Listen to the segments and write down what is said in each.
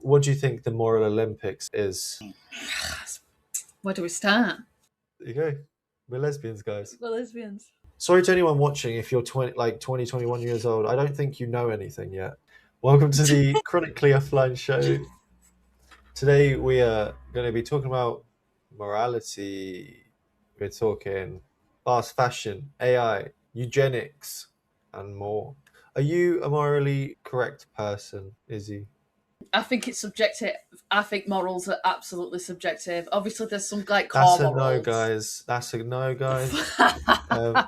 what do you think the moral Olympics is? Where do we start? There you go. We're lesbians, guys. We're lesbians. Sorry to anyone watching if you're 21 years old. I don't think you know anything yet. Welcome to the Chronically Offline show. Today we are going to be talking about morality. We're talking fast fashion, AI, eugenics, and more. Are you a morally correct person, Izzy? I think it's subjective. I think morals are absolutely subjective. Obviously, there's some like That's core a no, morals. guys. That's a no, guys. Um,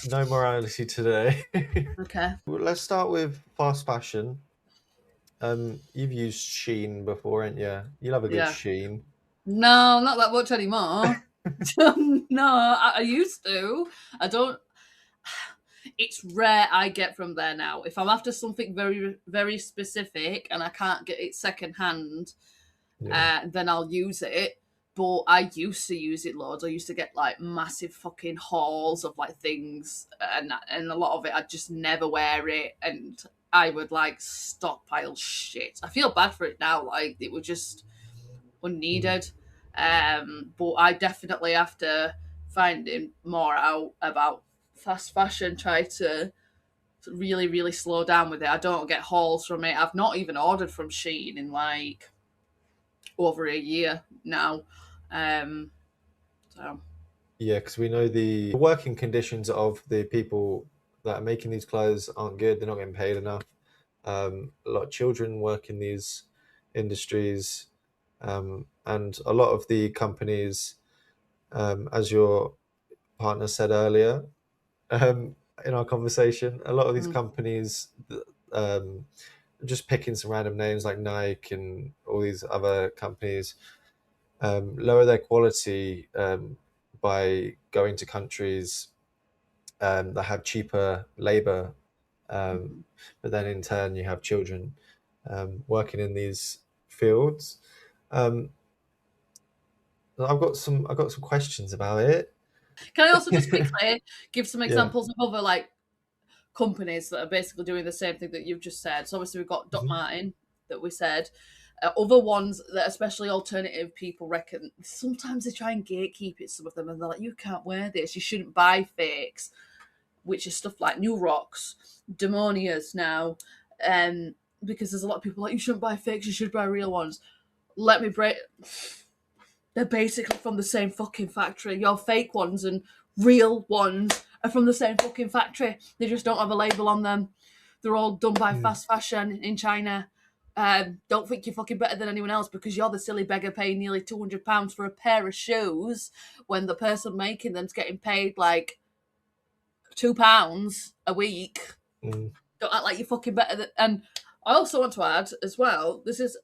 no morality today. Okay. Well, let's start with fast fashion. You've used Sheen before, ain't you? You love a good Yeah. Sheen. No, not that much anymore. No, I used to. I don't. It's rare I get from there now. If I'm after something very, very specific and I can't get it secondhand, Yeah. then I'll use it. But I used to use it loads. I used to get like massive fucking hauls of like things, and a lot of it I'd just never wear it, and I would like stockpile shit. I feel bad for it now. Like it was just unneeded. But I definitely, after finding more out about fast fashion, try to really, really slow down with it. I don't get hauls from it. I've not even ordered from Shein in like over a year now. So Yeah, because we know the working conditions of the people that are making these clothes aren't good. They're not getting paid enough. A lot of children work in these industries, and a lot of the companies, as your partner said earlier, um, in our conversation, a lot of these mm, companies, um, just picking some random names like Nike and all these other companies, lower their quality by going to countries that have cheaper labor. Um, but then in turn, you have children working in these fields. Um, I've got some questions about it. can I also just quickly give some Yeah. examples of other like companies that are basically doing the same thing that you've just said? So obviously we've got Doc Mhm. Martin that we said. Other ones that especially alternative people reckon sometimes they try and gatekeep it. Some of them and they're like, you can't wear this. You shouldn't buy fakes, which is stuff like New Rocks, Demonias now, because there's a lot of people like you shouldn't buy fakes. You should buy real ones. Let me break. They're basically from the same fucking factory. Your fake ones and real ones are from the same fucking factory. They just don't have a label on them. They're all done by Mm. fast fashion in China. Don't think you're fucking better than anyone else because you're the silly beggar paying nearly £200 for a pair of shoes when the person making them's getting paid like £2 a week. Mm. Don't act like you're fucking better than. And I also want to add as well. This is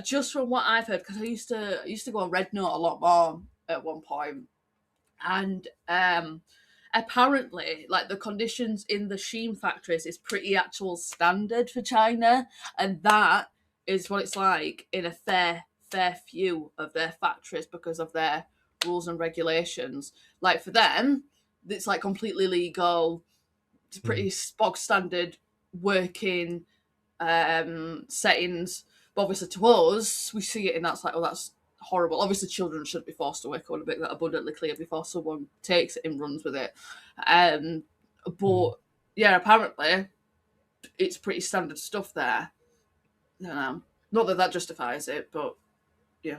just from what I've heard because I used to go on Red Note a lot more at one point, and apparently, like the conditions in the Sheen factories is pretty actual standard for China, and that is what it's like in a fair few of their factories because of their rules and regulations. Like for them, it's like completely legal. It's Mm. pretty bog standard working settings. But obviously, to us, we see it and that's like, oh, that's horrible. Obviously, children shouldn't be forced to work. I want to make that abundantly clear before someone takes it and runs with it. But Mm. yeah, apparently, it's pretty standard stuff there. I don't know. Not that that justifies it, but yeah.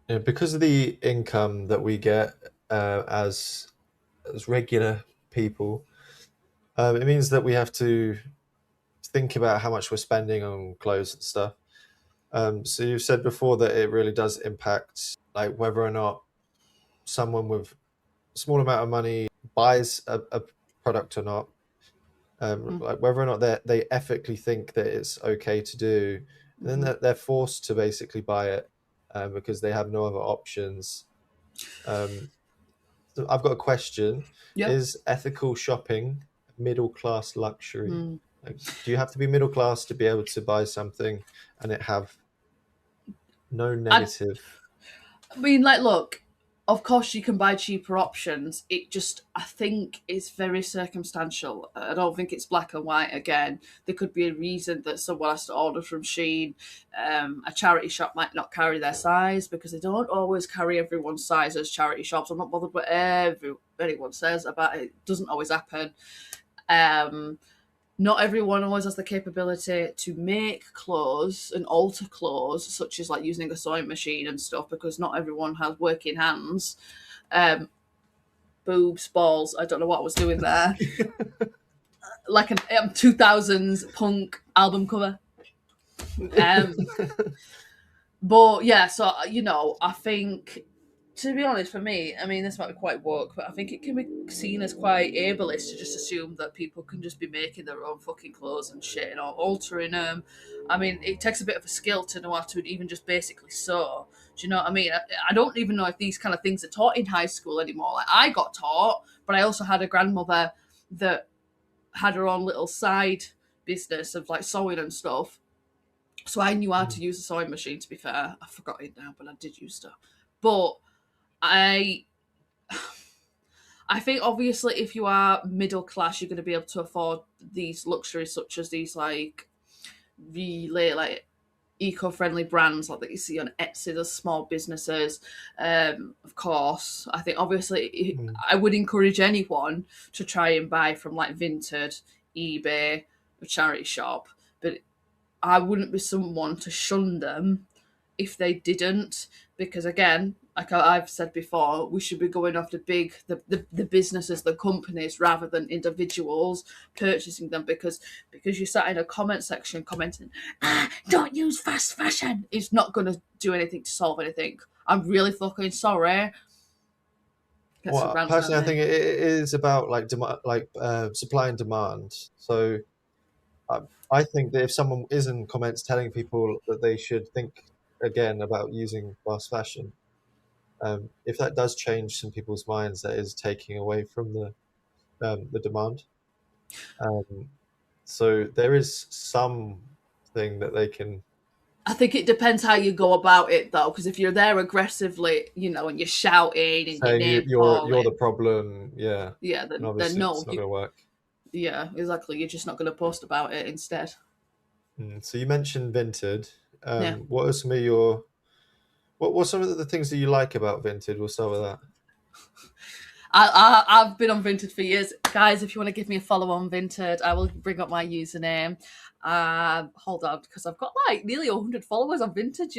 Yeah, because of the income that we get as regular people, it means that we have to think about how much we're spending on clothes and stuff. So you've said before that it really does impact like whether or not someone with a small amount of money buys a product or not. Mm. Like whether or not they ethically think that it's okay to do, and then Mm-hmm. they're forced to basically buy it because they have no other options. Um, so I've got a question: Yep. is ethical shopping middle class luxury? Mm. Like, do you have to be middle class to be able to buy something and it have no I, negative? I mean, like, look. Of course, you can buy cheaper options. It just, I think, it's very circumstantial. I don't think it's black and white again. There could be a reason that someone has to order from Shein. A charity shop might not carry their size because they don't always carry everyone's size as charity shops. I'm not bothered what anyone says about it. It doesn't always happen. Um, Not everyone always has the capability to make clothes and alter clothes, such as like using a sewing machine and stuff, because not everyone has working hands. Um, Boobs, balls. I don't know what I was doing there. Like an 2000s punk album cover. Um, but yeah, so I think, to be honest, for me, I mean, this might be quite woke, but I think it can be seen as quite ableist to just assume that people can just be making their own fucking clothes and shit, or altering them. I mean, it takes a bit of a skill to know how to even just basically sew. Do you know what I mean? I don't even know if these kind of things are taught in high school anymore. Like, I got taught, but I also had a grandmother that had her own little side business of like sewing and stuff. So I knew how to use a sewing machine, to be fair. I forgot it now, but I did use stuff. But I I think obviously if you are middle class, you're going to be able to afford these luxuries such as these like really like eco-friendly brands like that you see on Etsy, the small businesses. Of course, I think obviously Mm. I would encourage anyone to try and buy from like Vinted, eBay, a charity shop, but I wouldn't be someone to shun them if they didn't, because again, like I've said before, we should be going after the businesses, the companies, rather than individuals purchasing them. Because you sat in a comment section commenting, don't use fast fashion. It's not going to do anything to solve anything. I'm really fucking sorry. Get some Well, rants out personally, I there. think it is about like supply and demand. So I, I think that if someone is in comments telling people that they should think again about using fast fashion, if that does change some people's minds, that is taking away from the demand. Um, so there is something that they can I think it depends how you go about it, though, because if you're there aggressively, and you're shouting and you're saying name you're the calling, problem. Yeah, yeah, and then obviously it's no, not going to work. yeah, exactly. You're just not going to post about it instead. So you mentioned Vinted. Yeah. What are some of your what some of the things that you like about Vinted? We'll start with that. I've been on Vinted for years, guys. If you want to give me a follow on Vinted, I will bring up my username. Hold on, because I've got like nearly 100 followers on Vinted.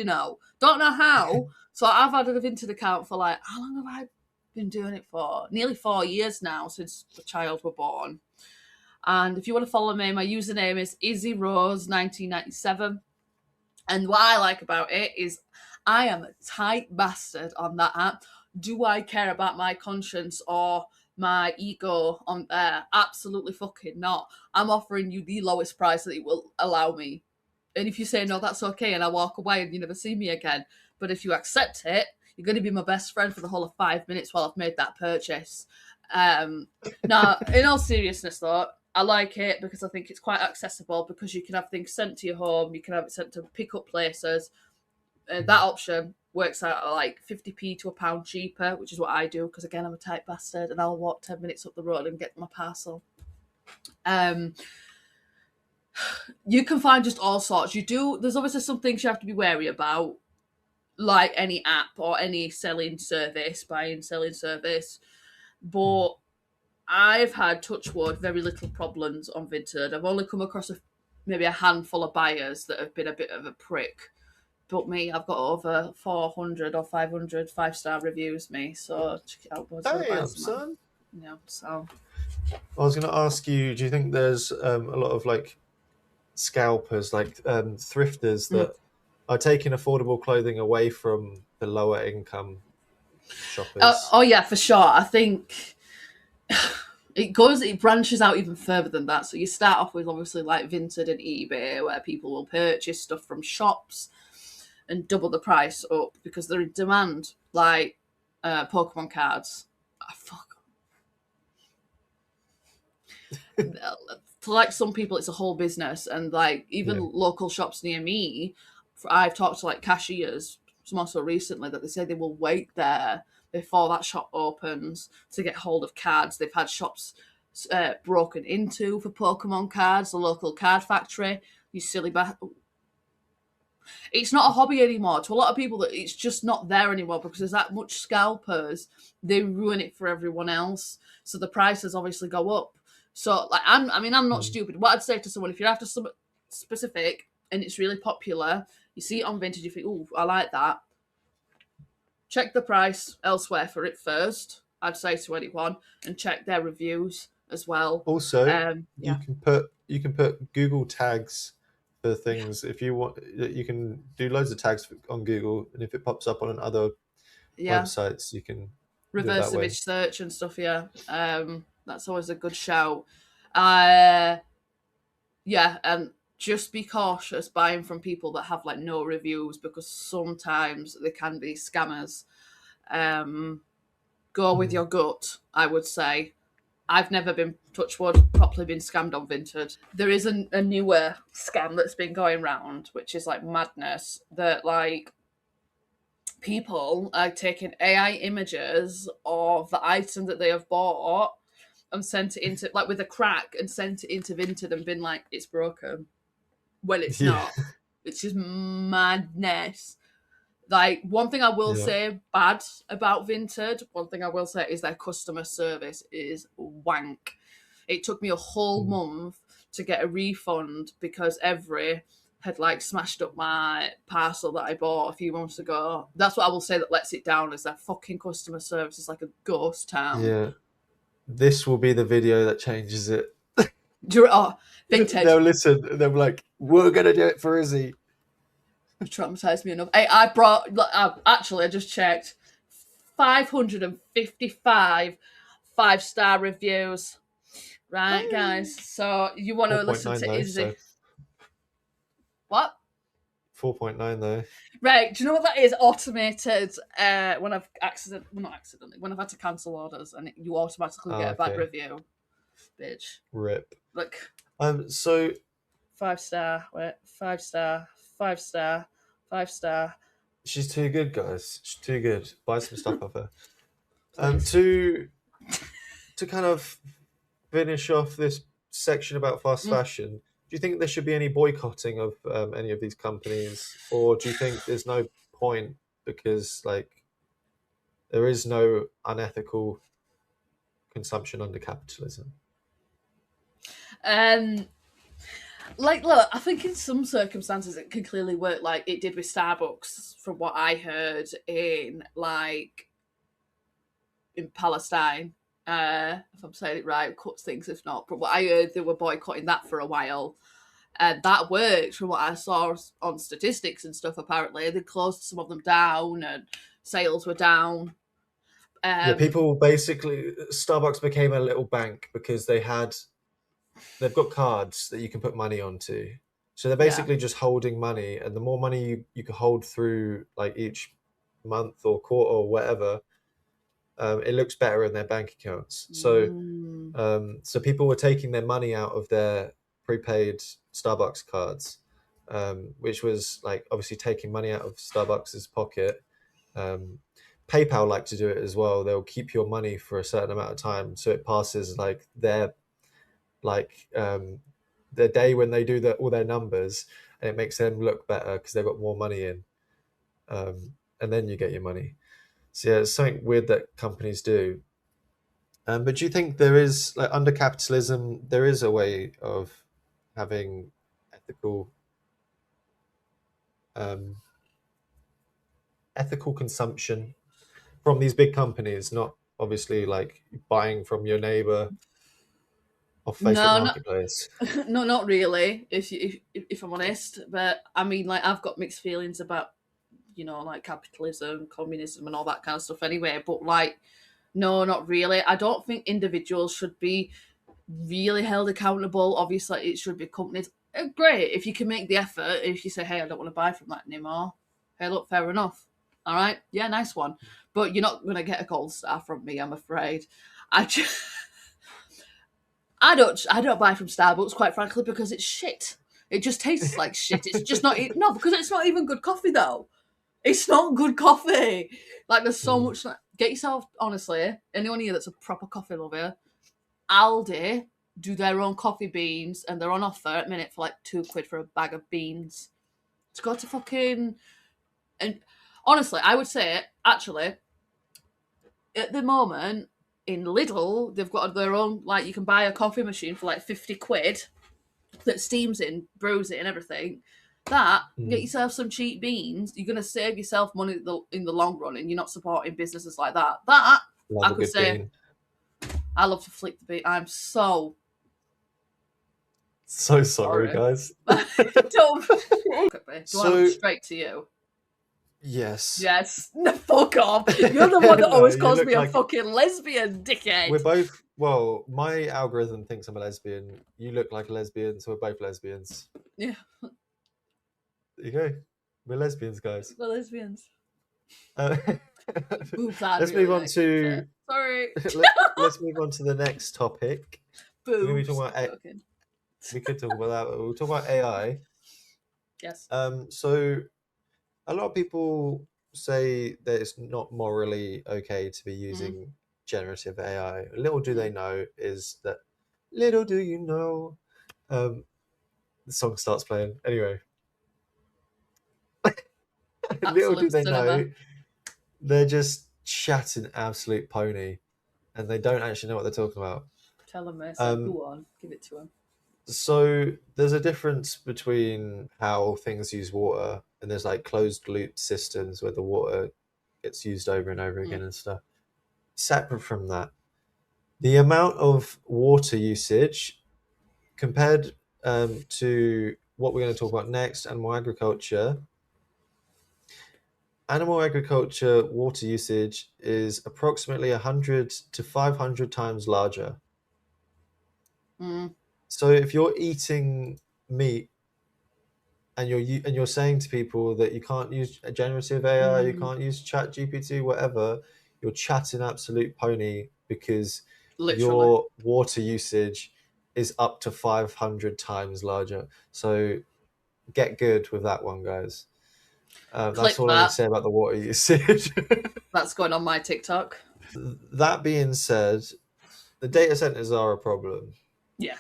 Don't know how. So I've had a Vinted account for like, how long have I been doing it for? Nearly 4 years now, since the child were born. And if you want to follow me, my username is Izzy Rose 1997. And what I like about it is I am a tight bastard on that app. Do I care about my conscience or my ego on there? Absolutely fucking not. I'm offering you the lowest price that it will allow me. And if you say no, that's okay, and I walk away and you never see me again. But if you accept it, you're going to be my best friend for the whole of 5 minutes while I've made that purchase. Um, Now, in all seriousness, though, I like it because I think it's quite accessible because you can have things sent to your home, you can have it sent to pick up places. That option works out at like 50p to a pound cheaper, which is what I do because, again, I'm a tight bastard and I'll walk 10 minutes up the road and get my parcel. Um, you can find just all sorts. There's obviously some things you have to be wary about, like any app or any buying, selling service. Mm. But I've had, touch wood, very little problems on Vinted. I've only come across maybe a handful of buyers that have been a bit of a prick. But me, I've got over 400 or 500 five-star reviews, me. So check it out, boys. If you want to buy Damn, some, man. son. So. I was going to ask you, do you think there's a lot of like scalpers, like thrifters Mm. that are taking affordable clothing away from the lower income Oh, shoppers? oh, yeah, for sure. I think it branches out even further than that. So you start off with obviously like Vinted and eBay, where people will purchase stuff from shops and double the price up because they're in demand, like Pokemon cards. Oh, fuck. To like some people, it's a whole business, and like even Yeah. local shops near me, I've talked to like cashiers, more so recently, that they say they will wait there before that shop opens to get hold of cards. They've had shops broken into for Pokemon cards, the local card factory. You silly it's not a hobby anymore. To a lot of people, that it's just not there anymore because there's that much scalpers. They ruin it for everyone else, so the prices obviously go up. So, like, I'm not Mm. stupid. What I'd say to someone, if you're after some specific and it's really popular, you see it on vintage, you think, "Oh, I like that." Check the price elsewhere for it first. I'd say to anyone, and check their reviews as well. Also, Yeah, you can put Google tags for things if you want. You can do loads of tags on Google, and if it pops up on other yeah. websites, you can do it Reverse that way. image search and stuff. Yeah, that's always a good shout. Uh, yeah, and just be cautious buying from people that have like no reviews because sometimes they can be scammers. Um, go with Mm. your gut, I would say. I've never been, touch wood, properly been scammed on Vinted. There is a newer scam that's been going round, which is like madness. That like people are taking AI images of the item that they have bought and sent it into like with a crack and sent it into Vinted and been like it's broken. Well, it's Yeah, not. It's just madness. Like one thing I will yeah. say bad about Vinted, one thing I will say is their customer service is wank. It took me a whole Mm. month to get a refund because every had like smashed up my parcel that I bought a few months ago. That's what I will say that lets it down is their fucking customer service is like a ghost town. Yeah. This will be the video that changes it. Oh, Vinted They'll listen. They'll be like, "We're gonna do it for Izzy." traumatized me enough. I brought actually I just checked 555 5-star reviews. Right, guys. So you want to listen 4.9 to though, Izzy? so What? 4.9 though. Right. Do you know what that is? Automated. When I've well, not accidentally, when I've had to cancel orders and you automatically Oh, get a bad okay. review. Bitch. Rip. Look, So 5-star. Wait, 5-star, 5-star, 5-star. she's too good, guys. She's too good. Buy some stuff off her. Please. To kind of finish off this section about fast Mm. fashion, do you think there should be any boycotting of any of these companies, or do you think there's no point because like there is no unethical consumption under capitalism? Um, like, look, I think in some circumstances it can clearly work, like it did with Starbucks, from what I heard in Palestine. If I'm saying it right, cut things if not. But what I heard, they were boycotting that for a while, and that worked from what I saw on statistics and stuff. Apparently, they closed some of them down, and sales were down. Yeah, Um, people basically Starbucks became a little bank because they've got cards that you can put money onto. So they're yeah. basically just holding money, and the more money you can hold through like each month or quarter or whatever, it looks better in their bank accounts. So Mm, so people were taking their money out of their prepaid Starbucks cards, which was like obviously taking money out of Starbucks's pocket. Um, PayPal like to do it as well. They'll keep your money for a certain amount of time, so it passes like their day when they do all their numbers, and it makes them look better because they've got more money in, and then you get your money. So yeah, it's something weird that companies do. But do you think there is like under capitalism there is a way of having ethical um, ethical consumption from these big companies, not obviously like buying from your neighbor off Facebook no, not Marketplace? no, not really. If I'm honest, but I mean, like I've got mixed feelings about like capitalism, communism, and all that kind of stuff. Anyway, but like, no, not really. I don't think individuals should be really held accountable. Obviously, it should be companies. Great if you can make the effort. If you say, "Hey, I don't want to buy from that anymore," hey, look, fair enough. All right, yeah, nice one. But you're not going to get a gold star from me, I'm afraid. I just, I don't buy from Starbucks, quite frankly, because it's shit. It just tastes like shit. It's just not no, because it's not even good coffee though. It's not good coffee. Like there's so Mm. much. Get yourself, honestly, anyone here that's a proper coffee lover, Aldi do their own coffee beans and they're on offer at minute for like £2 for a bag of beans. To go to fucking. And honestly, I would say, actually, at the moment, in Lidl, they've got their own, like, you can buy a coffee machine for like £50 that steams in, brews it, and everything. That, get Mm. yourself some cheap beans. You're gonna save yourself money in the long run, and you're not supporting businesses like that. That Love I a could good say, bean. I love to flick the bean. I'm so So sorry, sorry. guys. Don't. Do I look So straight to you? yes. Yes. No, fuck off. You're the one that No, always you calls look me a like fucking lesbian, we're dickhead. both. Well, my algorithm thinks I'm a lesbian. You look like a lesbian, so we're both lesbians. Yeah, There you go. We're lesbians, guys. we're lesbians. Uh, Boobs are let's move really on nice, to be fair. to Sorry. let's move on to the next topic. We're going to be Boobs. talking about. Joking. We could talk about that. We'll talk about AI. Yes. So a lot of people say that it's not morally okay to be Mm, using generative AI. Little do they mm. know is that little do you know. Um, the song starts playing anyway. Little do Absolute they cinema. know, they're just chatting absolute pony, and they don't actually know what they're talking about. Tell him, so Um, go on. Give it to him. so there's a difference between how things use water, and there's like closed loop systems where the water gets used over and over again Mm, and stuff. Separate from that, the amount of water usage compared to what we're going to talk about next, animal agriculture water usage is approximately 100 to 500 times larger. mm, So if you're eating meat and you're saying to people that you can't use a generative AI, you mm. can't use Chat GPT, whatever, you're chatting absolute pony because Literally. your water usage is up to 500 times larger. So get good with that one, guys. That's Clip all I'm going to that. say about the water usage. That's going on my TikTok. That being said, the data centers are a problem. Yeah.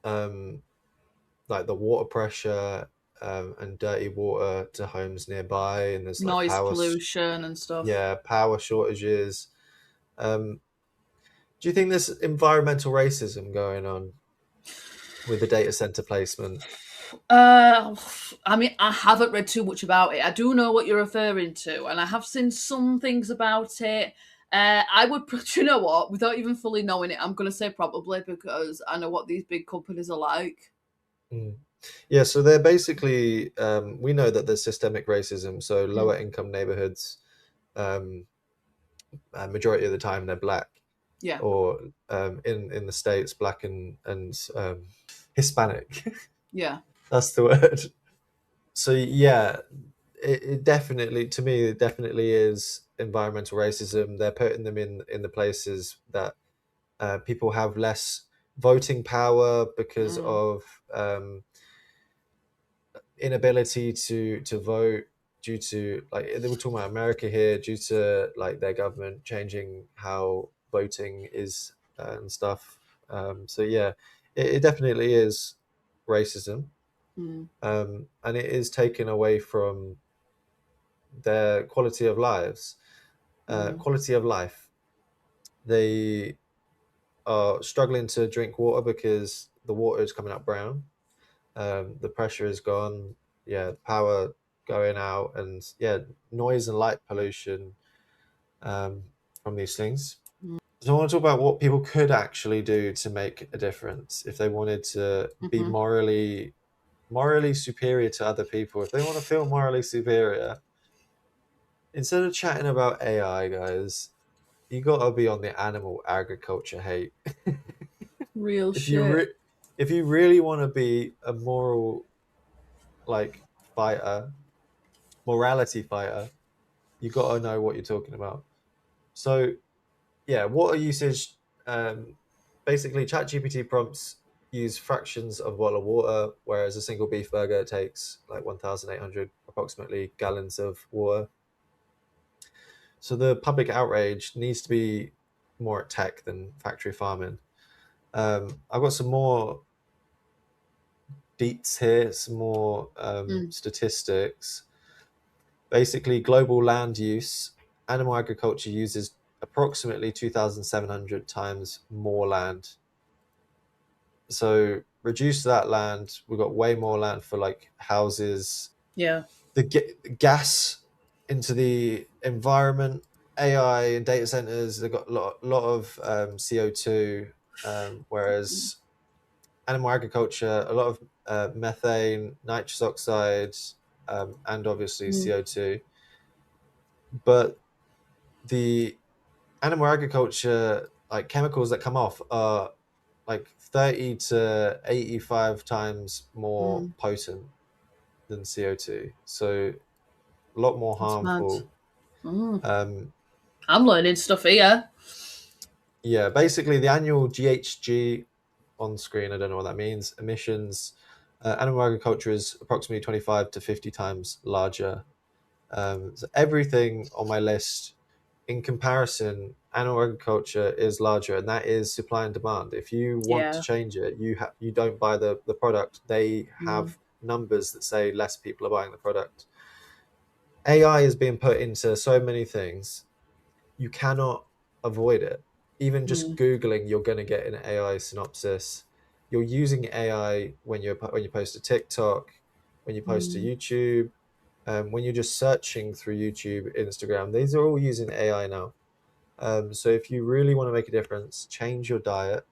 Um, like the water pressure and dirty water to homes nearby, and there's like Noise pollution and stuff. yeah, power shortages. Um, do you think there's environmental racism going on with the data center placement? Uh, I mean, I haven't read too much about it. I do know what you're referring to, and I have seen some things about it. I would, you know what, without even fully knowing it, I'm going to say probably because I know what these big companies are like. Mm. Yeah, so they're basically we know that there's systemic racism. So Mm, lower income neighborhoods, majority of the time they're black, yeah. or in the states, black and Hispanic. Yeah. That's the word. So yeah, it definitely, to me, it definitely is environmental racism. They're putting them in the places that people have less voting power because Mm, of inability to vote due to, like, they were talking about America here, due to like their government changing how voting is and stuff. So yeah, it definitely is racism, mm, and it is taken away from their mm, quality of life. They are struggling to drink water because the water is coming up brown. The pressure is gone. Yeah, power going out, and yeah, noise and light pollution um, from these things. mm, So I want to talk about what people could actually do to make a difference if they wanted to be mm-hmm. morally superior to other people. If they want to feel morally superior, instead of chatting about AI, guys, you gotta be on the animal agriculture hate. Real if you shit. if you really want to be a moral, like, fighter, morality fighter, you gotta know what you're talking about. So yeah, water usage. Basically, ChatGPT prompts use fractions of a bottle of water, whereas a single beef burger takes like 1,800 approximately gallons of water. So the public outrage needs to be more at tech than factory farming. I've got some more deets here, some more Mm. statistics. Basically, global land use, animal agriculture uses approximately 2,700 times more land. So reduce that land. We've got way more land for like houses, Yeah. the gas into the environment, AI and data centers. They've got lot of CO2, whereas animal agriculture, a lot of methane, nitrous oxide, and obviously Mm. CO2. But the animal agriculture, like chemicals that come off, are like 30 to 85 times more Mm. potent than CO2. So a lot more That's mad. harmful. Mm. Um, I'm learning stuff here. yeah, basically the annual GHG on screen, I don't know what that means, emissions. Animal agriculture is approximately 25 to 50 times larger. So everything on my list, in comparison, animal agriculture is larger, and that is supply and demand. If you want to Yeah. change it, you don't buy the product. They Mm. have numbers that say less people are buying the product. AI is being put into so many things, you cannot avoid it. Even just Mm. googling, you're going to get an AI synopsis. You're using AI when you post to TikTok, when you post to Mm. YouTube, when you're just searching through YouTube, Instagram. These are all using AI now. So if you really want to make a difference, change your diet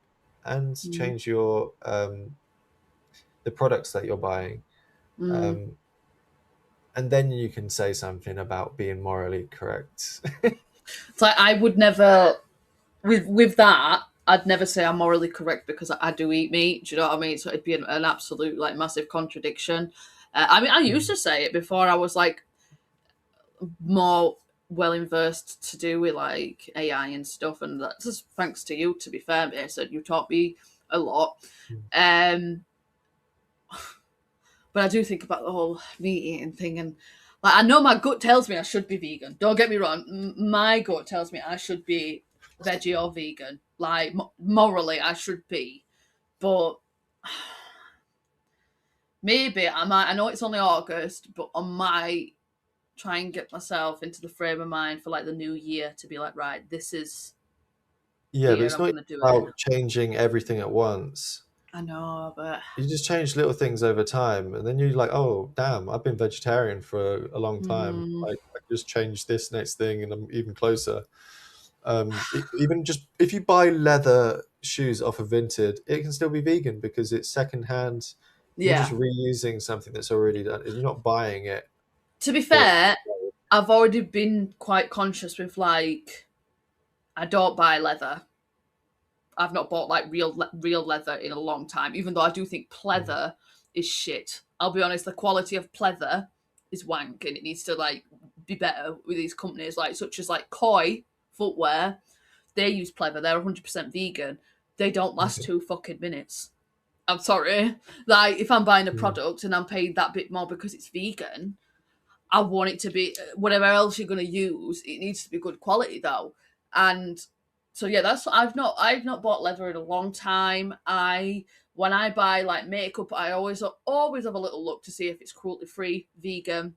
and Mm. change your the products that you're buying. Mm. Um, and then you can say something about being morally correct. It's like I would never with that. I'd never say I'm morally correct because I do eat meat. Do you know what I mean? So it'd be an absolute like massive contradiction. I mean, I used Mm, to say it before I was like more well versed to do with like AI and stuff, and that's just thanks to you. To be fair, Mason, you taught me a lot. mm. Um, but I do think about the whole meat eating thing, and like I know my gut tells me I should be vegan. Don't get me wrong, my gut tells me I should be veggie or vegan. Like morally, I should be, but maybe I might. I know it's only August, but I might try and get myself into the frame of mind for like the new year to be like, right, this is the Yeah, but year it's I'm not gonna do it. about changing everything at once. I know, but You just change little things over time, and then you're like, "Oh, damn, I've been vegetarian for a long time. mm, Like, I just changed this next thing, and I'm even closer." Even just if you buy leather shoes off of Vinted, it can still be vegan because it's secondhand. You're just yeah. reusing something that's already done. You're not buying it To be for. fair, I've already been quite conscious with like I don't buy leather. I've not bought like real leather in a long time, even though I do think Mm, pleather is shit. I'll be honest, the quality of pleather is wank, and it needs to like be better with these companies like such as like Koi footwear. They use pleather. They're 100% vegan. They don't last okay. 2 fucking minutes. I'm sorry. Like if I'm buying a Mm, product and I'm paying that bit more because it's vegan, I want it to be whatever else you're going to use. It needs to be good quality though, and so yeah, that's I've not bought leather in a long time. I when I buy like makeup, I always have a little look to see if it's cruelty free, vegan.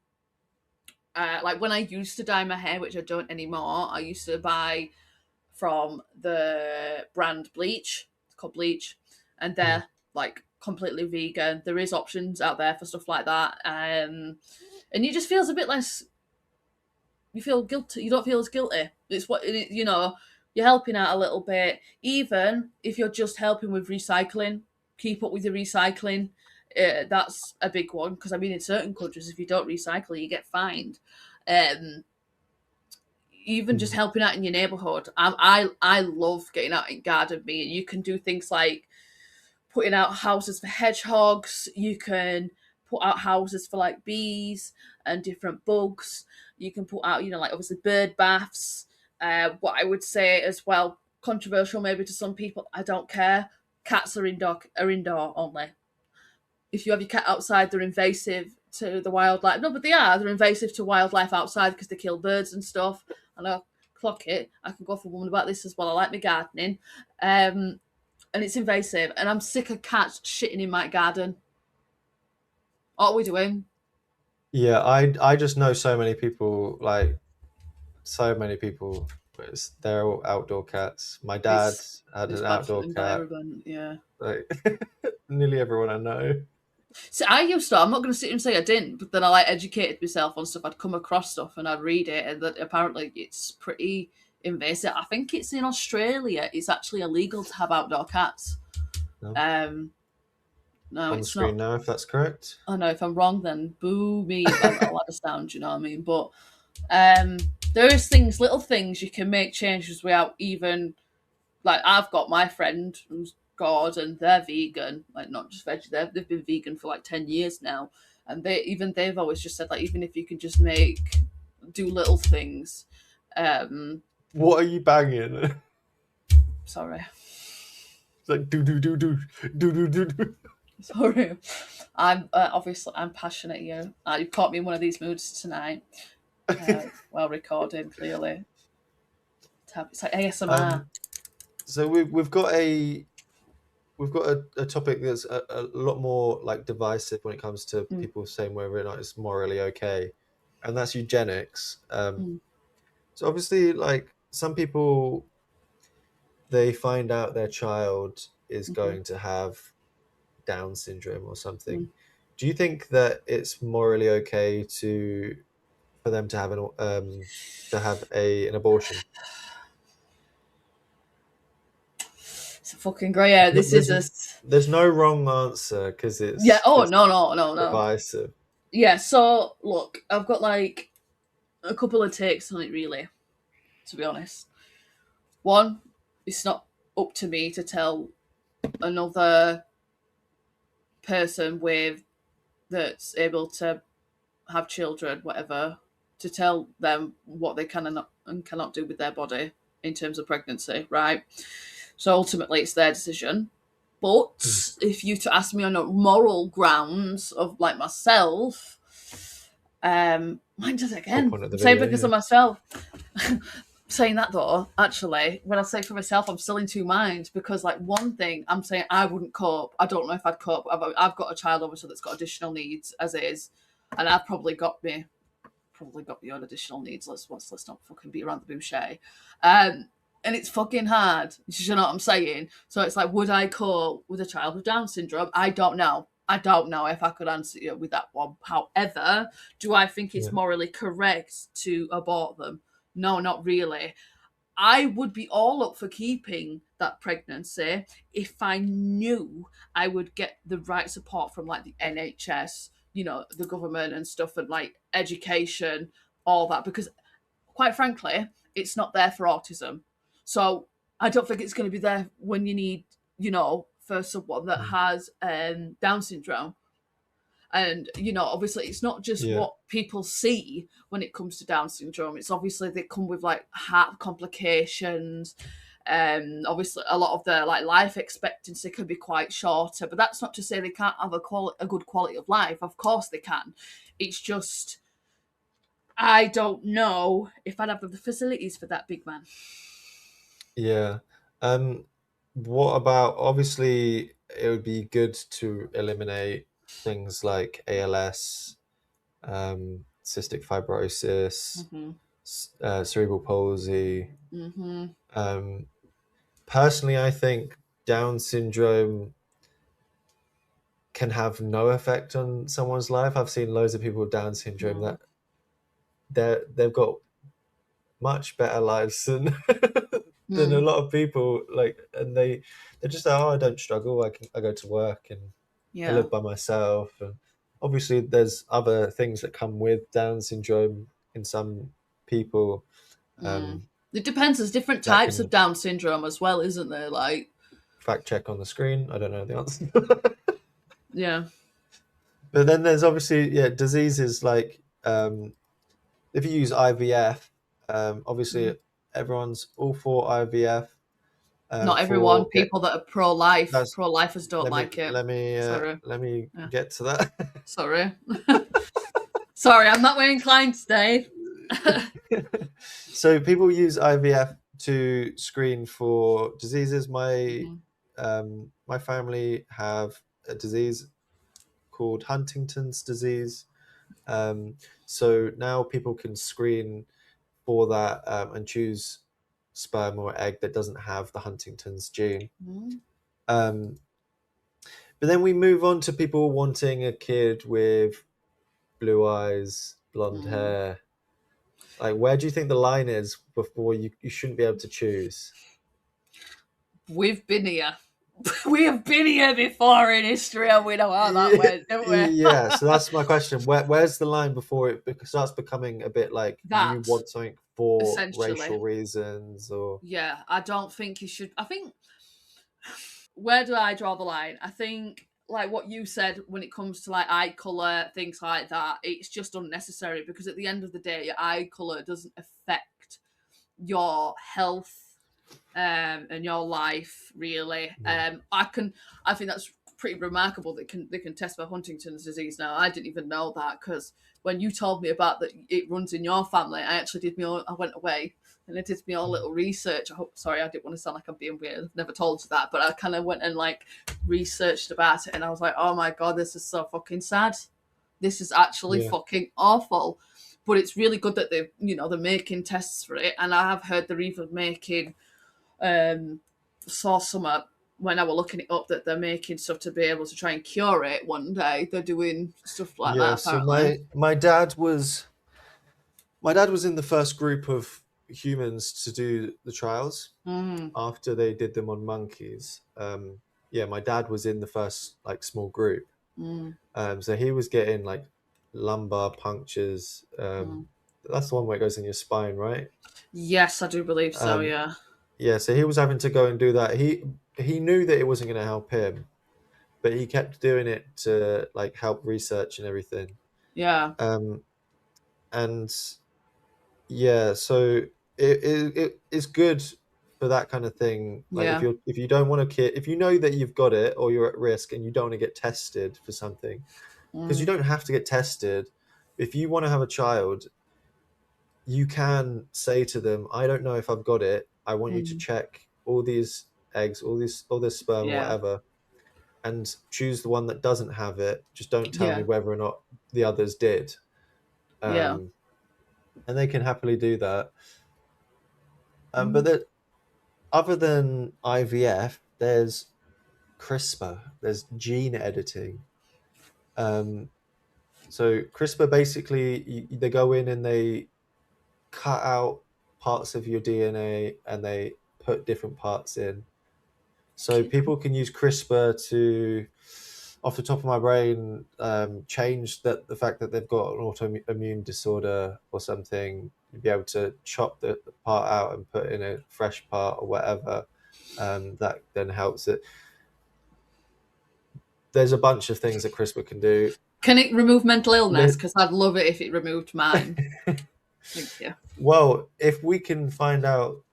Like when I used to dye my hair, which I don't anymore, I used to buy from the brand Bleach. It's called Bleach, and mm. they're like completely vegan. There is options out there for stuff like that, and it just feels a bit less. You feel guilty. You don't feel as guilty. It's what you're helping out a little bit, even if you're just helping with recycling. Keep up with your recycling. That's a big one because I mean, in certain countries, if you don't recycle, you get fined. Um, Even just Mm. helping out in your neighborhood. I love getting out in garden. Me and you can do things like putting out houses for hedgehogs. You can put out houses for like bees and different bugs. You can put out, like obviously bird baths. What I would say as well, controversial maybe to some people, I don't care. Cats are indoor only. if you have your cat outside, they're invasive to the wildlife. No, but they are. They're invasive to wildlife outside because they kill birds and stuff. And I clock it. I can go for a woman about this as well. I like my gardening. And it's invasive. And I'm sick of cats shitting in my garden. What are we doing? Yeah, I just know so many people, like so many people. They're all outdoor cats. My dad It's had it's an bad for the outdoor cat. environment, yeah. Like nearly everyone I know. So I used to. I'm not going to sit here and say I didn't, but then I like educated myself on stuff. I'd come across stuff and I'd read it, and that apparently it's pretty invasive. I think it's in Australia. It's actually illegal to have outdoor cats. No, Um, no, on the it's screen not. now, if that's correct. I know if I'm wrong, then boo me. I'll understand. You know what I mean? But um, there is things, little things you can make changes without even like I've got my friend who's God and they're vegan, like not just veg. They've been vegan for like 10 years now, and they've always just said like even if you can just do little things. Um, What are you banging? sorry, It's like do do do do do do do do. sorry. I'm obviously I'm passionate here. You've caught me in one of these moods tonight. While recording, clearly. It's like ASMR. Um, so we've got a topic that's a lot more like divisive when it comes to Mm, people saying whether or not it's morally okay, and that's eugenics. mm, So obviously, like some people, they find out their child is mm-hmm, going to have Down syndrome or mm. something. Do you think that it's morally okay to for them to have a an abortion? It's a fucking grey area. No, This is a there's no wrong answer because yeah. Oh it's no no no no. divisive. Yeah. So look, I've got like a couple of takes on it. Really, to be honest, one, it's not up to me to tell another person with that's able to have children, whatever, to tell them what they can and cannot do with their body in terms of pregnancy, right? So ultimately, it's their decision. Mm. But if you to ask me on a moral grounds of like myself, mine does it Pop again. one at the I'm saying video, because yeah. of myself. Saying that though, actually, when I say for myself, I'm still in two minds because, like, one thing I'm saying I wouldn't cope. I don't know if I'd cope. I've got a child obviously that's got additional needs as is, and I've probably got the odd additional needs. Let's not fucking beat around the bush, eh? And it's fucking hard. You know what I'm saying? So it's like, would I cope with a child with Down syndrome? I don't know. I don't know if I could answer you with that one. However, do I think it's Yeah. morally correct to abort them? No, not really. I would be all up for keeping that pregnancy if I knew I would get the right support from like the NHS, the government and stuff, and like education, all that. Because quite frankly, it's not there for autism. So I don't think it's going to be there when you need, for someone that Mm. has Down syndrome. And, obviously it's not just Yeah. what people see when it comes to Down syndrome. It's obviously they come with like heart complications. Obviously a lot of their like life expectancy can be quite shorter, but that's not to say they can't have a good quality of life. Of course they can. It's just, I don't know if I'd have the facilities for that big man. Yeah. Um, what about obviously it would be good to eliminate things like ALS, cystic fibrosis, Mm-hmm. cerebral palsy. Mm-hmm. Um, Personally, I think Down syndrome can have no effect on someone's life. I've seen loads of people with Down syndrome Mm. that they've got much better lives than than a Mm. lot of people. Like, and they're just like, oh, I don't struggle. I go to work and I Yeah. live by myself. And obviously, there's other things that come with Down syndrome in some people Mm. um, It depends. There's different that types of can Down syndrome as well, isn't there? Like, fact check on the screen. I don't know the answer. yeah. But then there's obviously diseases like if you use IVF, obviously Mm. everyone's all for IVF. Not everyone. for get People that are pro-life, that's pro-lifers don't let me like it. let me Sorry. let me Yeah. get to that. Sorry. Sorry, I'm that way inclined today. So people use IVF to screen for diseases. Mhm. My family have a disease called Huntington's disease. Um, so now people can screen for that and choose sperm or egg that doesn't have the Huntington's gene. Mm. Um, but then we move on to people wanting a kid with blue eyes, blonde Mm. hair. Like, where do you think the line is before you shouldn't be able to choose? We've been here. We have been here before in history, and we know how that Yeah, went, don't we? yeah. So that's my question. Where's the line before it starts becoming a bit like you That want something for essentially, racial reasons or yeah. I don't think you should. I think, where do I draw the line? I think like what you said when it comes to like eye color, things like that. It's just unnecessary because at the end of the day, your eye color doesn't affect your health and your life really. yeah, I think that's pretty remarkable that they can test for Huntington's disease now. I didn't even know that because when you told me about that it runs in your family, I actually did me all, I went away and I did me all little research. Sorry, I didn't want to sound like I'm being weird. I've never told you that, but I kind of went and like researched about it and I was like, oh my god, this is so fucking sad. This is actually yeah, fucking awful. But it's really good that they're making tests for it, and I have heard they're even making saw some when I was looking it up that they're making stuff to be able to try and cure it one day. They're doing stuff like yeah. that So apparently. my dad was in the first group of humans to do the trials Mm, after they did them on monkeys. Yeah, my dad was in the first like small group. mm, So he was getting like lumbar punctures. mm. That's the one where it goes in your spine, right? Yes, I do believe so. Um, Yeah, yeah, so he was having to go and do that. He knew that it wasn't going to help him, but he kept doing it to like help research and everything. yeah, Um, and yeah, so it is good for that kind of thing. Like yeah, if you don't want a kid, if you know that you've got it or you're at risk and you don't want to get tested for something, because you mm, don't have to get tested. If you want to have a child, you can say to them, I don't know if I've got it. I want you to mm, check all these eggs, all this sperm or yeah, whatever, and choose the one that doesn't have it. Just don't tell me yeah, whether or not the others did. yeah, Um, and they can happily do that. But mm, that other than IVF, there's CRISPR, there's gene editing. Um, so CRISPR basically, they go in and they cut out parts of your DNA and they put different parts in. So okay, people can use CRISPR to, off the top of my brain, change the fact that they've got an autoimmune disorder or something. You'd be able to chop the part out and put in a fresh part or whatever. That then helps it. There's a bunch of things that CRISPR can do. can it remove mental illness? Li- Because I'd love it if it removed mine. Thank you. well, if we can find out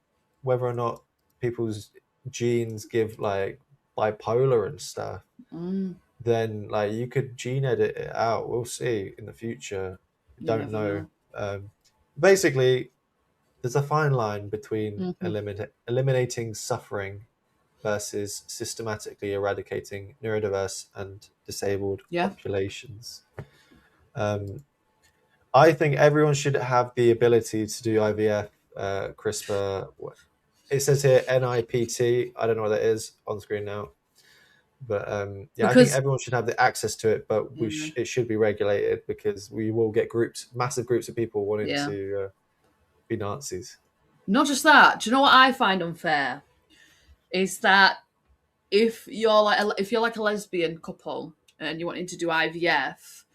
whether or not people's genes give like bipolar and stuff, Mm, then like you could gene edit it out. We'll see in the future. you Don't never know. know. Um, basically, there's a fine line between Hmm. eliminating suffering versus systematically eradicating neurodiverse and disabled Yeah, populations. Um, I think everyone should have the ability to do IVF, CRISPR. It says here NIPT. I don't know what that is on the screen now. But yeah, I think because everyone should have the access to it, but yeah, it should be regulated because we will get massive groups of people wanting yeah. to be Nazis. Not just that. Do you know what I find unfair? Is that if you're like a lesbian couple and you're wanting to do IVF,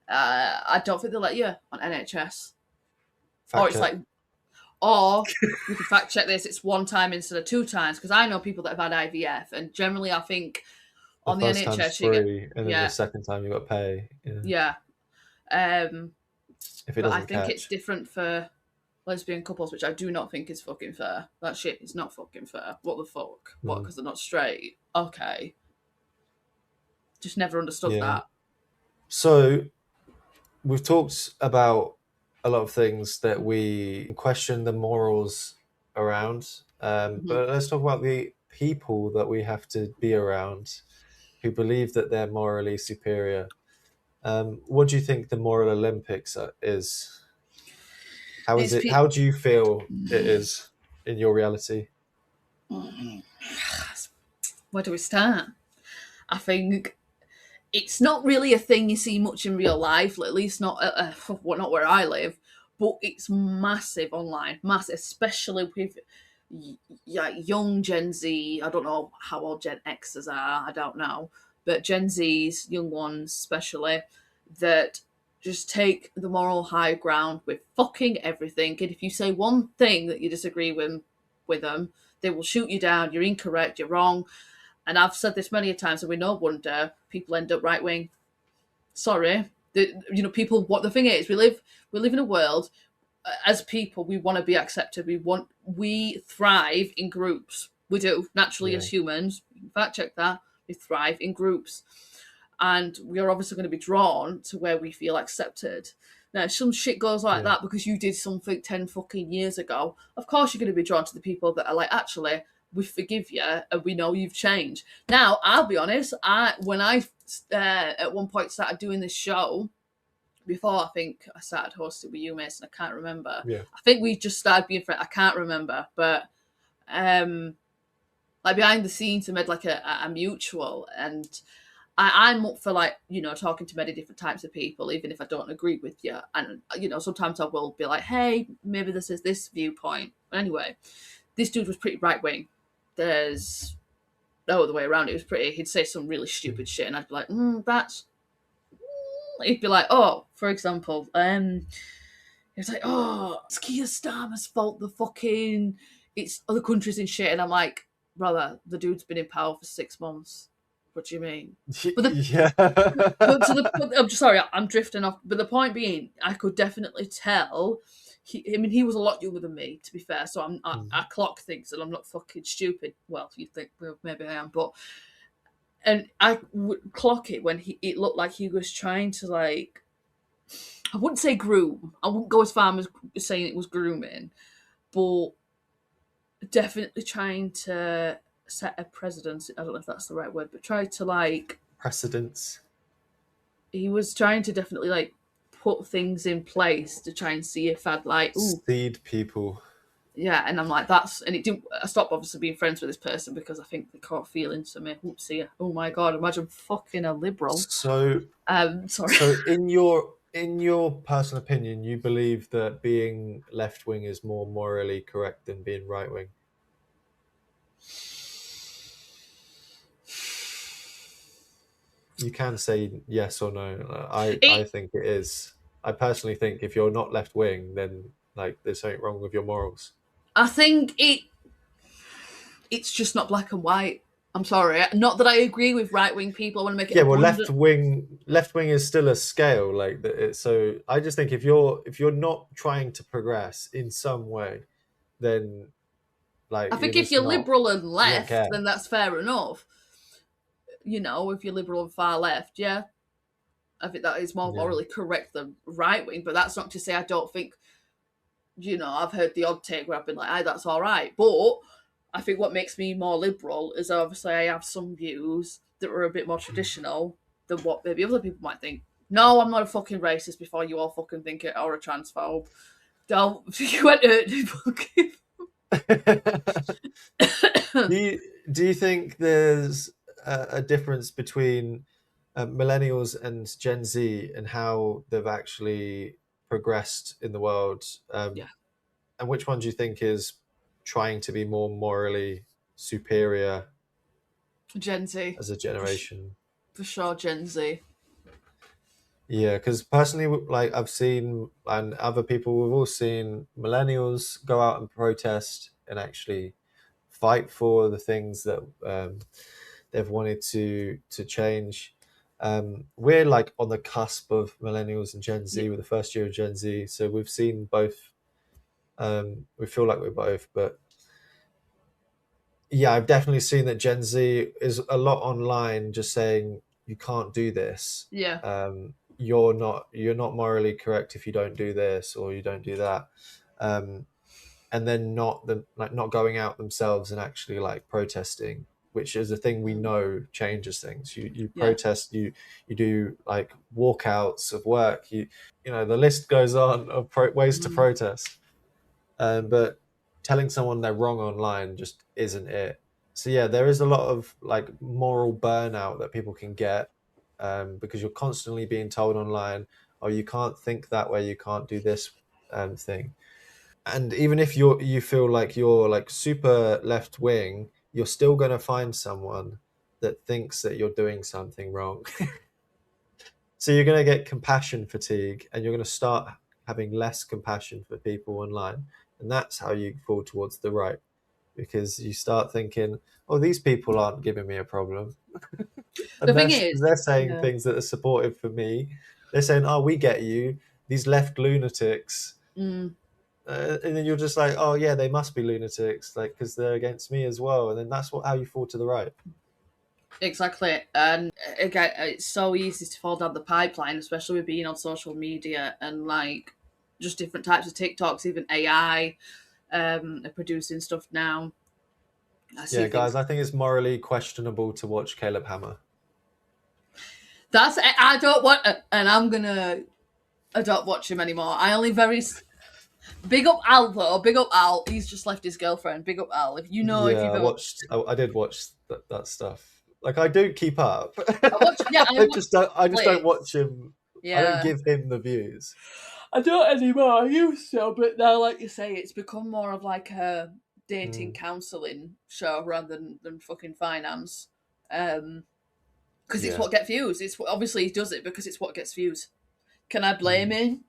I don't think they'll let you on NHS. Or Fact it's check. like, or we can fact check this. It's one time instead of two times because I know people that have had IVF, and generally I think The on the first time's NHS you get free, and then the yeah, second time you got to pay. Yeah, yeah. Um, if it but I doesn't think it's catch. different for lesbian couples, which I do not think is fucking fair. That shit is not fucking fair. What the fuck? What? Mm, Because they're not straight? Okay, just never understood yeah. that. So we've talked about a lot of things that we question the morals around, Mhm. but let's talk about the people that we have to be around who believe that they're morally superior. What do you think the moral Olympics is? How is It's it? pe- How do you feel it is in your reality? Where do we start? I think it's not really a thing you see much in real life, at least not not where I live. But it's massive online, massive, especially with yeah, young Gen Z. I don't know how old Gen Xers are. I don't know, but Gen Zs, young ones especially, that just take the moral high ground with fucking everything. And if you say one thing that you disagree with them, they will shoot you down. You're incorrect. You're wrong. And I've said this many a times, and we no wonder people end up right wing. Sorry, people. What the thing is, we live in a world as people. We want to be accepted. We thrive in groups. We do naturally Yeah, as humans. Fact check that. We thrive in groups, and we are obviously going to be drawn to where we feel accepted. Now, if some shit goes like yeah, that because you did something 10 fucking years ago, of course you're going to be drawn to the people that are like, actually, we forgive you and we know you've changed. Now, I'll be honest, when I at one point started doing this show, before I think I started hosting with you, Mason, I can't remember. yeah, I think we just started being friends. I can't remember, but um, like behind the scenes, we made like a mutual, and I'm up for like talking to many different types of people, even if I don't agree with you. And sometimes I will be like, hey, maybe this is this viewpoint. But anyway, this dude was pretty right wing. There's no other way around. It was pretty. He'd say some really mm, stupid shit, and I'd be like, that's. He'd be like, oh, for example, he was like, oh, it's Keir Starmer's fault. The fucking it's other countries and shit, and I'm like, brother, the dude's been in power for 6 months. What do you mean? But the yeah, I'm just sorry, I'm drifting off. But the point being, I could definitely tell. He was a lot younger than me, to be fair. So I Mm. clock things, and I'm not fucking stupid. Well, you think well, maybe I am, but and I would clock it when it looked like he was trying to like. I wouldn't say groom. I wouldn't go as far as saying it was grooming, but definitely trying to set a precedent. I don't know if that's the right word, but try to like precedence, he was trying to definitely like put things in place to try and see if I'd like, ooh, seed people. yeah. And I'm like, that's, and it didn't, I stopped obviously being friends with this person because I think they caught feelings for me. Oopsie. Oh my God. Imagine fucking a liberal. So, Sorry. so in your personal opinion, you believe that being left wing is more morally correct than being right wing. You can say yes or no. I It, think it is. I personally think if you're not left wing, then like there's something wrong with your morals. I think it's just not black and white. I'm sorry. Not that I agree with right wing people. I want to make it Yeah, well, left abundant. wing, left wing is still a scale. Like so, I just think if you're not trying to progress in some way, then like I you're think if just you're not. liberal and You don't left, care. then that's fair enough. If you're liberal and far left, yeah, I think that is more Yeah. morally correct than right wing. But that's not to say I don't think, I've heard the odd take where I've been like, aye, that's all right. But I think what makes me more liberal is obviously I have some views that are a bit more traditional than what maybe other people might think. No, I'm not a fucking racist before you all fucking think it or a transphobe. Don't you went to fucking Do you think there's a difference between millennials and Gen Z and how they've actually progressed in the world? Yeah, And which one do you think is trying to be more morally superior Gen Z. as a For, generation? for sure, Gen Z. Yeah, because personally, like I've seen, and other people, we've all seen millennials go out and protest and actually fight for the things that they've wanted to change. We're like on the cusp of millennials and Gen Yeah. Z. We're the first year of Gen Z, so we've seen both We feel like we're both, but yeah, I've definitely seen that Gen Z is a lot online just saying you can't do this. Yeah. You're not morally correct if you don't do this or you don't do that. And then not going out themselves and actually like protesting, which is a thing we know changes things. You Yeah. protest, you do like walkouts of work, the list goes on of ways to Mm. protest. But telling someone they're wrong online just isn't it. So yeah, there is a lot of like moral burnout that people can get, because you're constantly being told online, oh, you can't think that way, you can't do this thing. And even if you feel like you're like super left wing, you're still going to find someone that thinks that you're doing something wrong. So you're going to get compassion fatigue, and you're going to start having less compassion for people online, and that's how you fall towards the right, because you start thinking, oh, these people aren't giving me a problem. The And thing is, they're saying yeah. things that are supportive for me. They're saying, oh, we get you, these left lunatics. Mm. And then you're just like, oh yeah, they must be lunatics, like, because they're against me as well. And then that's how you fall to the right. Exactly. And again, it's so easy to fall down the pipeline, especially with being on social media and like just different types of TikToks, even AI are producing stuff now. I see Yeah, things. guys, I think it's morally questionable to watch Caleb Hammer. That's I don't want, and I don't watch him anymore. I only very big up Al though. Big up Al. He's just left his girlfriend. Big up Al. If Yeah, you've I ever, watched. I did watch that stuff. Like, I do keep up. I watched. Yeah, I I watched just don't. I just don't watch clips. him. I don't Yeah. give him the views. I don't anymore. I used to, but now, like you say, it's become more of like a dating Mm, counselling show rather than fucking finance. Um, because it's yeah. what gets views. Obviously he does it because it's what gets views. Can I blame Mm. him?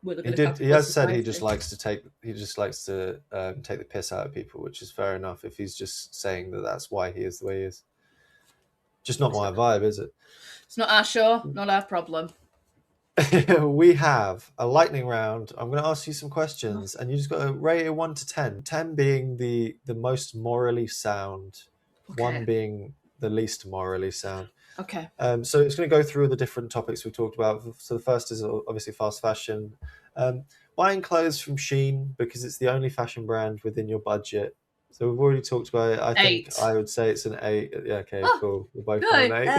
We live He in a did. He capitalist has said he just society. likes to take. He just likes to take the piss out of people, which is fair enough. If he's just saying that that's why he is the way he is. Just not my vibe, is it? It's not our show, not our problem. We have a lightning round. I'm going to ask you some Oh, questions, and you just got to rate it 1 to 10. 10 being the most morally sound, one okay, being the least morally sound. okay. So it's going to go through the different topics we talked about. So the first is obviously fast fashion, um, buying clothes from Shein because it's the only fashion brand within your budget. So we've already talked about it. I think 8. I would say it's an 8. Yeah, okay, Oh, cool. We're both on an good. 8.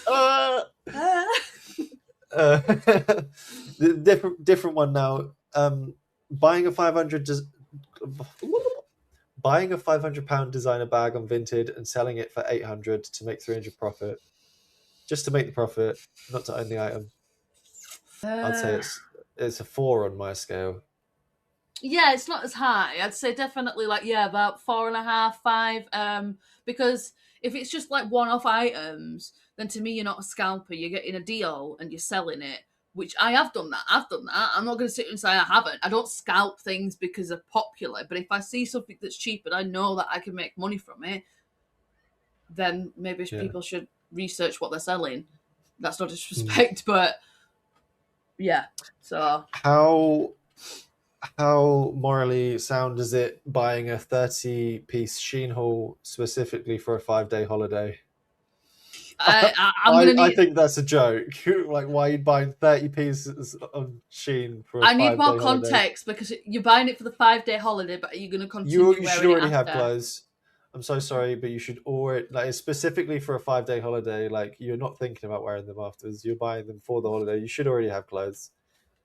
uh, Uh. uh, the different one now. Buying a 500 buying a £500 designer bag on Vinted and selling it for 800 to make 300 profit, just to make the profit, not to own the item. I'd say Uh, it's a 4 on my scale. yeah, it's not as high. I'd say definitely like yeah, about 4.5, 5. Because if it's just like one-off items, then to me you're not a scalper. You're getting a deal and you're selling it, which I have done that. I've done that. I'm not going to sit and say I haven't. I don't scalp things because they're popular. But if I see something that's cheap and I know that I can make money from it, then maybe Yeah. people should research what they're selling. That's not Mm. disrespect, but yeah. So How morally sound is it buying a 30-piece Sheen haul specifically for a 5-day holiday? I'm gonna I need. think that's a joke. Like, why are you buying 30 pieces of Sheen for a I need five more day holiday? context because you're buying it for the 5-day holiday, but are you going to You continue you should wearing it already have after? clothes. I'm so sorry, but you should already, like, it's specifically for a 5-day holiday. Like, you're not thinking about wearing them afterwards. You're buying them for the holiday. You should already have clothes.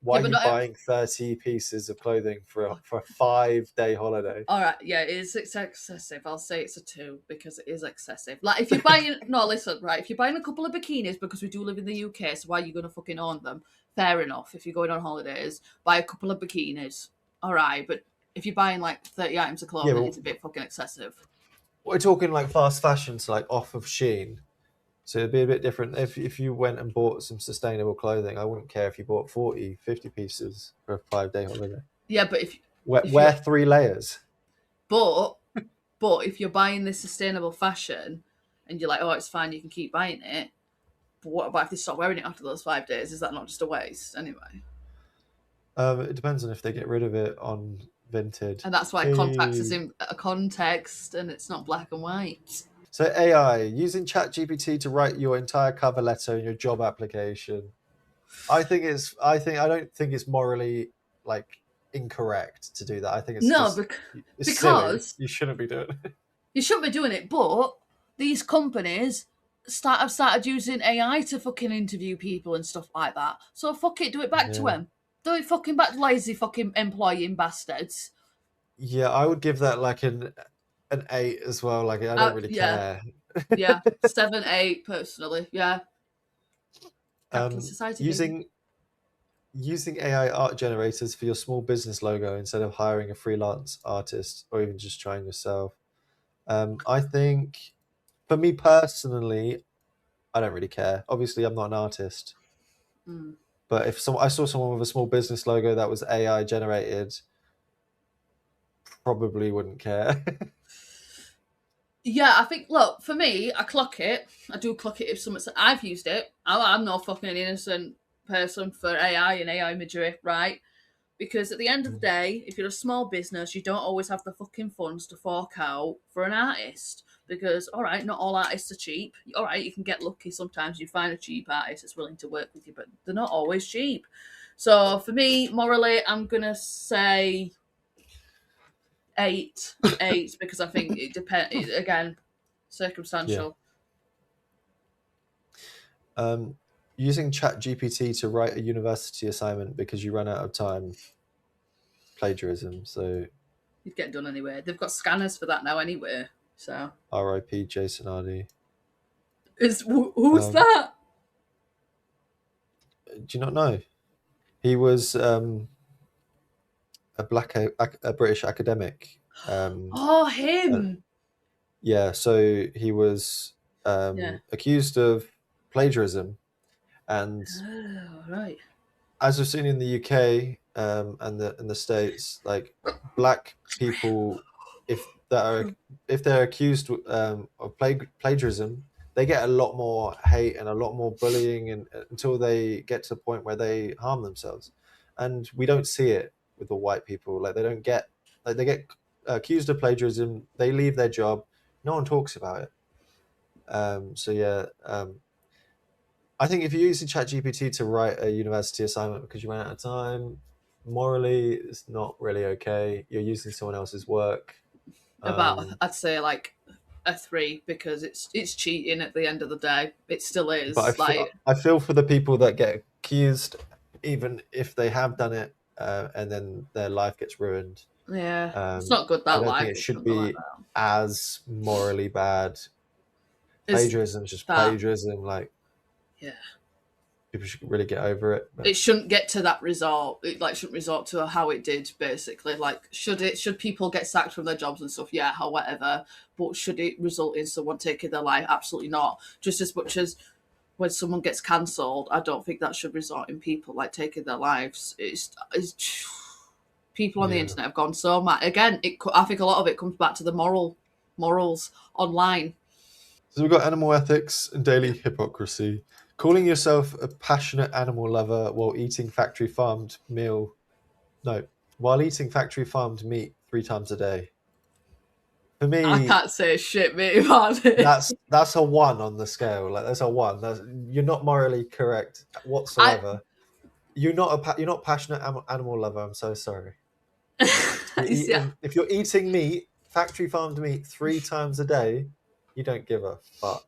Why Yeah, are but you not. buying 30 pieces of clothing for a 5-day holiday? All right, yeah, it's excessive. I'll say it's a 2 because it is excessive. Like if you're buying, no, listen, right? If you're buying a couple of bikinis because we do live in the UK, so why are you going to fucking own them? Fair enough. If you're going on holidays, buy a couple of bikinis. All right, but if you're buying like 30 items of Yeah, clothing, but it's a bit fucking excessive. we're talking like fast fashion, so like off of Sheen. So it'd be a bit different if you went and bought some sustainable clothing. I wouldn't care if you bought 40, 50 pieces for a 5-day holiday. Yeah, but if Wear you're 3 layers. but but if you're buying this sustainable fashion and you're like, oh, it's fine, you can keep buying it. But what about if they stop wearing it after those 5 days? Is that not just a waste anyway? It depends on if they get rid of it on Vinted. And that's why context is Hey. in a context and it's not black and white. So AI using ChatGPT to write your entire cover letter in your job application. I don't think it's morally like incorrect to do that. I think it's No, just it's silly. because You shouldn't be doing it. you shouldn't be doing it, but these companies have started using AI to fucking interview people and stuff like that. So fuck it, do it back to Yeah. them. Do it fucking back to lazy fucking employing bastards. Yeah, I would give that like an 8 as well. Like I don't really Yeah, care. yeah. 7, 8, personally. Yeah. Capitalist Um, society, baby. using AI art generators for your small business logo instead of hiring a freelance artist or even just trying yourself. I think for me personally, I don't really care. Obviously, I'm not an artist, Mm. but if I saw someone with a small business logo that was AI generated, probably wouldn't care. Yeah, I think, look, for me, I clock it. I do clock it if someone's. I've used it. I'm no fucking innocent person for AI and AI imagery, right? Because at the end of the day, if you're a small business, you don't always have the fucking funds to fork out for an artist. Because, all right, not all artists are cheap. All right, you can get lucky sometimes. You find a cheap artist that's willing to work with you, but they're not always cheap. So for me, morally, I'm gonna say 8, 8, because I think it depends. Again, Yeah. circumstantial. Um, using ChatGPT to write a university assignment because you ran out of time, plagiarism. So You'd get done anyway. They've got scanners for that now anyway. So RIP Jason Hardy. who's Um, that? do you not know? He was a British academic. Oh, Uh, him. yeah, so he was Yeah. accused of plagiarism, and Oh, right. as we've seen in the UK and the States, like black people, if that are if they're accused of plagiarism, they get a lot more hate and a lot more bullying, and until they get to the point where they harm themselves, and we don't see it with the white people. Like they don't get like they get accused of plagiarism, they leave their job, no one talks about it. So yeah, I think if you're using ChatGPT to write a university assignment because you ran out of time, morally, it's not really okay. You're using someone else's work. About, Um, I'd say like a 3 because it's cheating at the end of the day. It still but is. Like, I feel for the people that get accused, even if they have done it, and then their life gets ruined. yeah, it's not good I that don't think life. it It should shouldn't be like be that. as morally bad. Is Plagiarism is just that, plagiarism. Like yeah. people should really get over it. But It shouldn't get to that result. It like shouldn't resort to how it did. Basically, like should people get sacked from their jobs and stuff? Yeah, or whatever. But should it result in someone taking their life? Absolutely not. Just as much as when someone gets cancelled, I don't think that should result in people like taking their lives. It's people on the yeah. internet have gone so mad. Again, I think a lot of it comes back to the morals online. So we've got animal ethics and daily hypocrisy. Calling yourself a passionate animal lover while eating factory farmed meal. No, while eating factory farmed meat 3 times a day. For I me, can't say shit, mate, about it. that's a 1 on the scale. Like that's a 1. You're not morally correct I whatsoever. You're not passionate animal lover. I'm so sorry. You're you see, eating if you're eating meat, factory farmed meat 3 times a day, you don't give a fuck.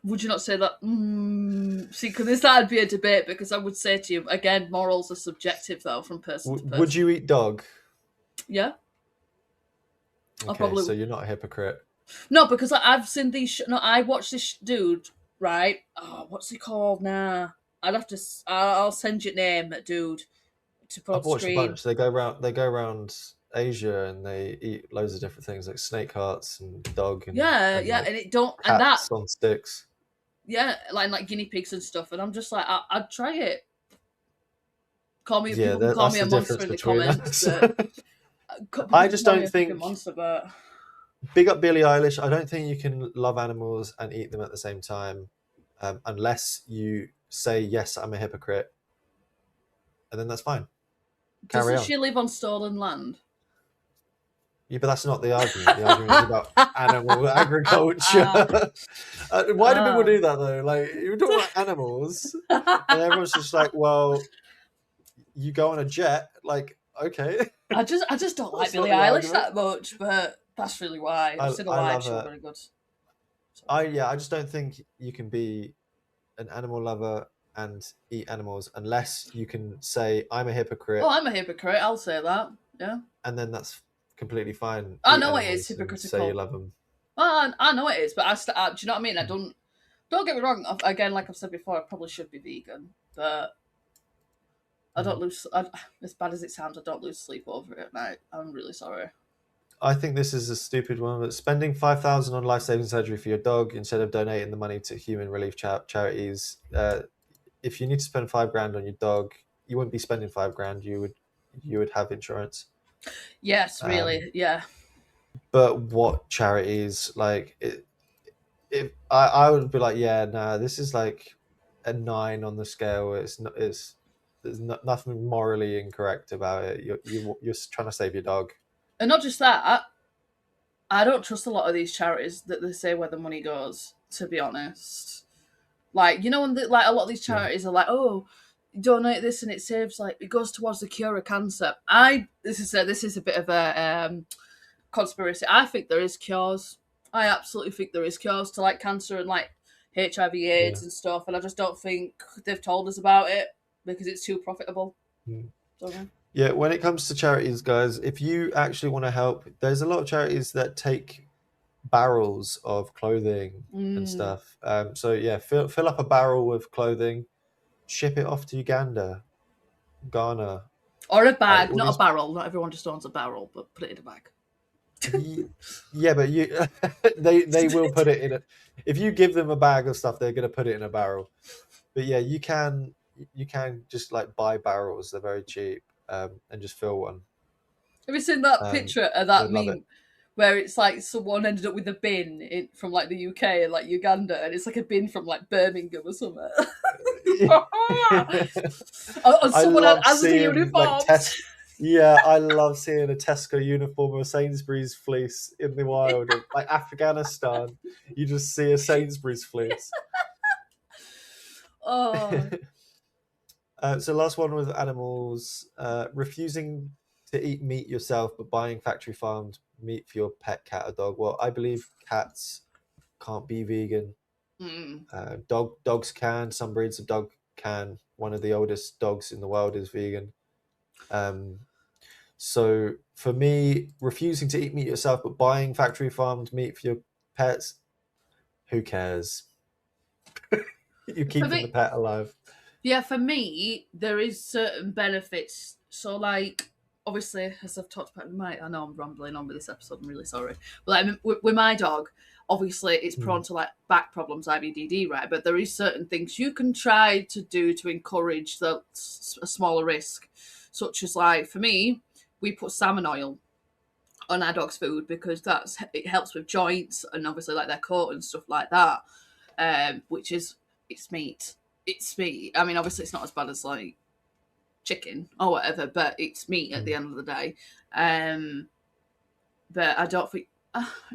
would you not say that? See, because that'd be a debate. Because I would say to you again, morals are subjective, though, from person to Would person. you eat dog? Yeah, I Okay, probably so you're not a hypocrite. no, because I've seen these. No, I watched this dude. Right? Oh, what's he called now? I'd have to. I'll send you name, dude, to put I've on watched a screen. bunch. They go around Asia and they eat loads of different things like snake hearts and dog Yeah, and yeah, like and it don't, and that, cats on sticks. yeah, like guinea pigs and stuff. And I'm just like, I'd try it. Call me. Yeah, People can call that's me a the monster difference in the between comments, us. but I people can just call me don't a fucking think. monster. But Big up Billie Eilish. I don't think you can love animals and eat them at the same time, unless you say, yes, I'm a hypocrite, and then that's fine. Carry Doesn't on. she live on stolen land? Yeah, but that's not the argument. The argument is about animal agriculture. Why do people do that though? Like, you're talking about animals, and everyone's just like, well, you go on a jet. Like, okay, I just don't like that's Billie not the Eilish argument. that much, but that's really why. I've seen a I live love show, her. very good. So. I just don't think you can be an animal lover and eat animals unless you can say I'm a Oh, hypocrite, I'm a hypocrite. I'll say that. Yeah, and then that's completely fine. I Eat know it is animals and say you hypocritical. love them. Well, I know it is, but do you know what I mean? I don't. Don't get me wrong. Again, like I've said before, I probably should be vegan, but I don't Mm. lose. As bad as it sounds, I don't lose sleep over it at night. I'm really sorry. I think this is a stupid one, but spending 5,000 on life-saving surgery for your dog instead of donating the money to human relief charities. If you need to spend 5 grand on your dog, you wouldn't be spending 5 grand. You would have insurance. Yes, Um, really. Yeah. but what charities like it? If I would be like, yeah, nah, this is like a 9 on the scale. It's not. It's there's nothing morally incorrect about it. You're trying to save your dog. And not just that, I don't trust a lot of these charities that they say where the money goes. To be honest, like when like a lot of these Yeah. charities are like, oh, donate this and it saves like it goes towards the cure of cancer. This is a bit of a conspiracy. I think there is cures. I absolutely think there is cures to like cancer and like HIV/AIDS Yeah. and stuff, and I just don't think they've told us about it because it's too profitable. Mm. So, Yeah, when it comes to charities, guys, if you actually want to help, there's a lot of charities that take barrels of clothing and mm. stuff. So yeah, fill up a barrel with clothing, ship it off to Uganda, Ghana, Or a like bag, all not a these. barrel. Not everyone just owns a barrel, but put it in a bag. Yeah, but you, they will put it in a. If you give them a bag of stuff, they're gonna put it in a barrel. But yeah, you can just like buy barrels. They're very cheap, and just fill one. Have you seen that Um, picture of that they'd love it. meme where it's like someone ended up with a bin from like the UK and like Uganda, and it's like a bin from like Birmingham or something. And I someone had love Asda seeing like uniforms. Yeah, I love seeing a Tesco uniform or a Sainsbury's fleece in the wild of like Afghanistan. You just see a Sainsbury's fleece. Oh, So last one with animals, refusing to eat meat yourself, but buying factory farmed meat for your pet cat or dog. Well, I believe cats can't be vegan. mm. Dogs can. Some breeds of dog can. One of the oldest dogs in the world is vegan. Um, so for me, refusing to eat meat yourself, but buying factory farmed meat for your pets, who cares? You're For keeping the me, pet alive. yeah, for me, there is certain benefits. So, like, obviously, as I've talked about, I know I'm rambling on with this episode. I'm really sorry. But like with my dog, obviously, it's Mm, prone to like back problems, IBDD, right? But there is certain things you can try to do to encourage a smaller risk, such as like for me, we put salmon oil on our dog's food because it helps with joints and obviously like their coat and stuff like that. Which is it's meat. It's meat. I mean, obviously, it's not as bad as like chicken or whatever, but it's meat at the mm. end of the day. But I don't think,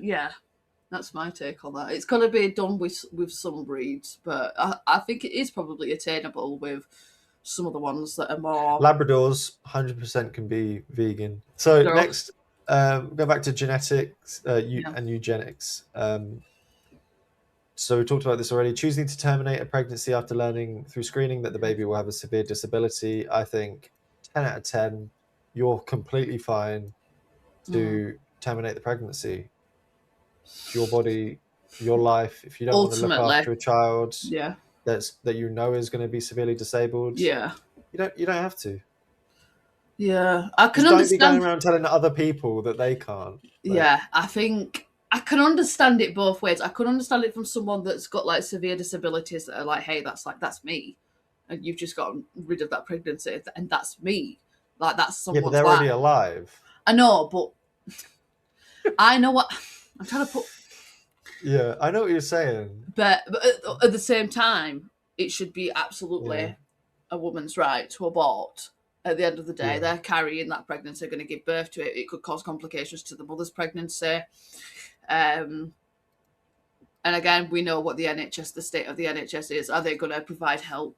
yeah, that's my take on that. It's got to be done with some breeds, but I think it is probably attainable with some of the ones that are more. Labradors, 100% can be vegan. So They're all, next, go back to genetics yeah, and eugenics. So we talked about this already. Choosing to terminate a pregnancy after learning through screening that the baby will have a severe disability. I think 10 out of 10, you're completely fine mm. to terminate the pregnancy. It's your body, your life. If you don't want to look Ultimately, after a child yeah, that you know is going to be severely disabled, yeah, you don't have to. yeah. I can Just don't be going understand. around telling other people that they can't. Like, Yeah, I think I can understand it both ways. I could understand it from someone that's got like severe disabilities that are like, hey, that's me, and you've just gotten rid of that pregnancy, and that's me. Like that's yeah, but someone's they're life. already alive. I know, but I know what I'm trying to put. Yeah, I know what you're saying. But at the same time, it should be Yeah. absolutely a woman's right to abort. At the end of the day, Yeah. they're carrying that pregnancy, they're going to give birth to it. It could cause complications to the mother's pregnancy. Um, and again, we know what the NHS, the state of the NHS is. Are they going to provide help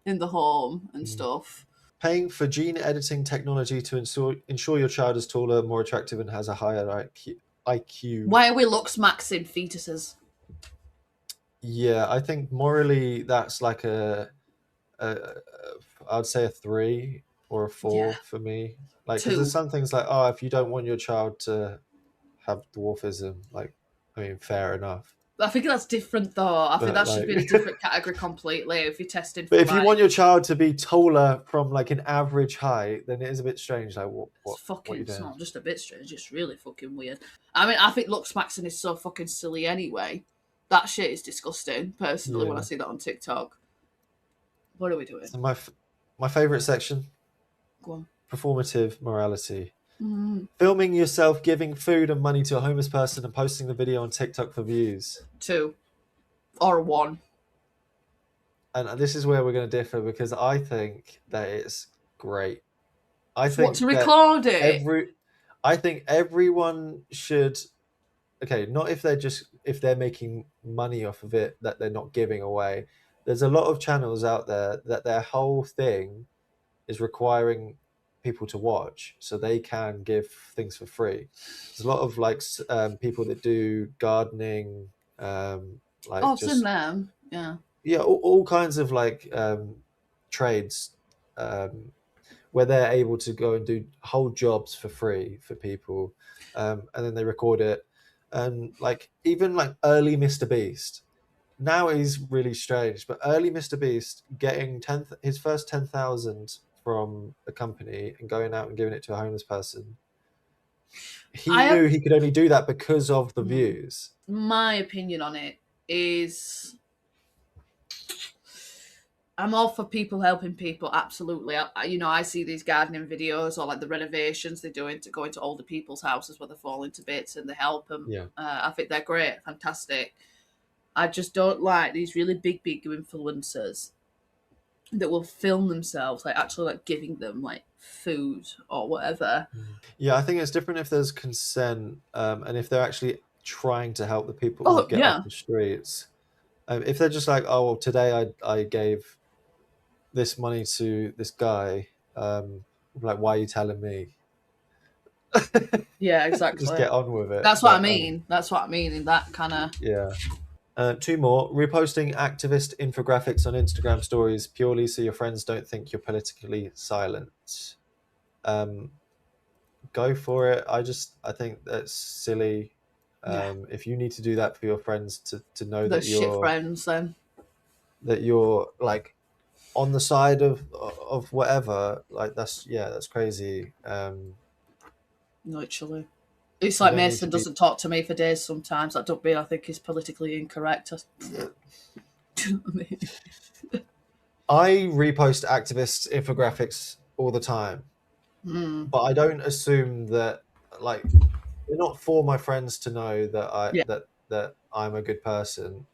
in the home and Mm. stuff? Paying for gene editing technology to ensure your child is taller, more attractive, and has a higher IQ. Why are we lookmaxxing fetuses? Yeah, I think morally that's like a I'd say a 3 or a Yeah, 4 for me. Like, because there's two. some things like, oh, if you don't want your child to have dwarfism, like, I mean, fair enough. I think that's different though. I think But that should like, be in a different category completely. If you're testing but for if you like, want your child to be taller from like an average height, then it is a bit strange. Like, it's what fucking, you it's doing? not just a bit strange, it's really fucking weird. I mean, I think lookmaxxing is so fucking silly anyway. That shit is disgusting, personally, when I Yeah. see that on TikTok. What are we doing? So my favorite section, Go on. performative morality. Mm, Filming yourself giving food and money to a homeless person and posting the video on TikTok for views. two. Or one. And this is where we're going to differ because I think that it's great. I For what, to think that record it? every I think everyone should, okay, not if they're making money off of it that they're not giving away. There's a lot of channels out there that their whole thing is requiring people to watch so they can give things for free. There's a lot of like people that do gardening, Oh, like I've seen just, them. Yeah. yeah, all kinds of like trades, um, where they're able to go and do whole jobs for free for people, and then they record it. And like even like early Mr. Beast, now he's really strange, but early Mr. Beast getting his first 10,000 from a company and going out and giving it to a homeless person. He I have, knew he could only do that because of the views. my opinion on it is I'm all for people helping people, absolutely. I see these gardening videos or like the renovations they're doing to go into older people's houses where they fall into bits and they help them. Yeah. I think they're great, fantastic. I just don't like these really big influencers that will film themselves, like actually like giving them like food or whatever. Yeah, I think it's different if there's consent, and if they're actually trying to help the people who Oh get off yeah, the streets. If they're just like, oh, well, today I gave this money to this guy, like, why are you telling me? yeah, Just exactly. get on with it. That's what I But mean. That's what I mean in that kind of. yeah. Two more. Reposting activist infographics on Instagram stories purely so your friends don't think you're politically silent. Um, Go for it. I think that's silly. Yeah, If you need to do that for your friends to know the shit friends then. that you're like on the side of whatever, like that's crazy. Literally. It's You like don't need to Mason be. doesn't talk to me for days sometimes. That don't mean I think he's politically incorrect. Yeah. Do you know what I mean? I repost activist infographics all the time, Mm, but I don't assume that, like, they're not for my friends to know that yeah. that I'm a good person.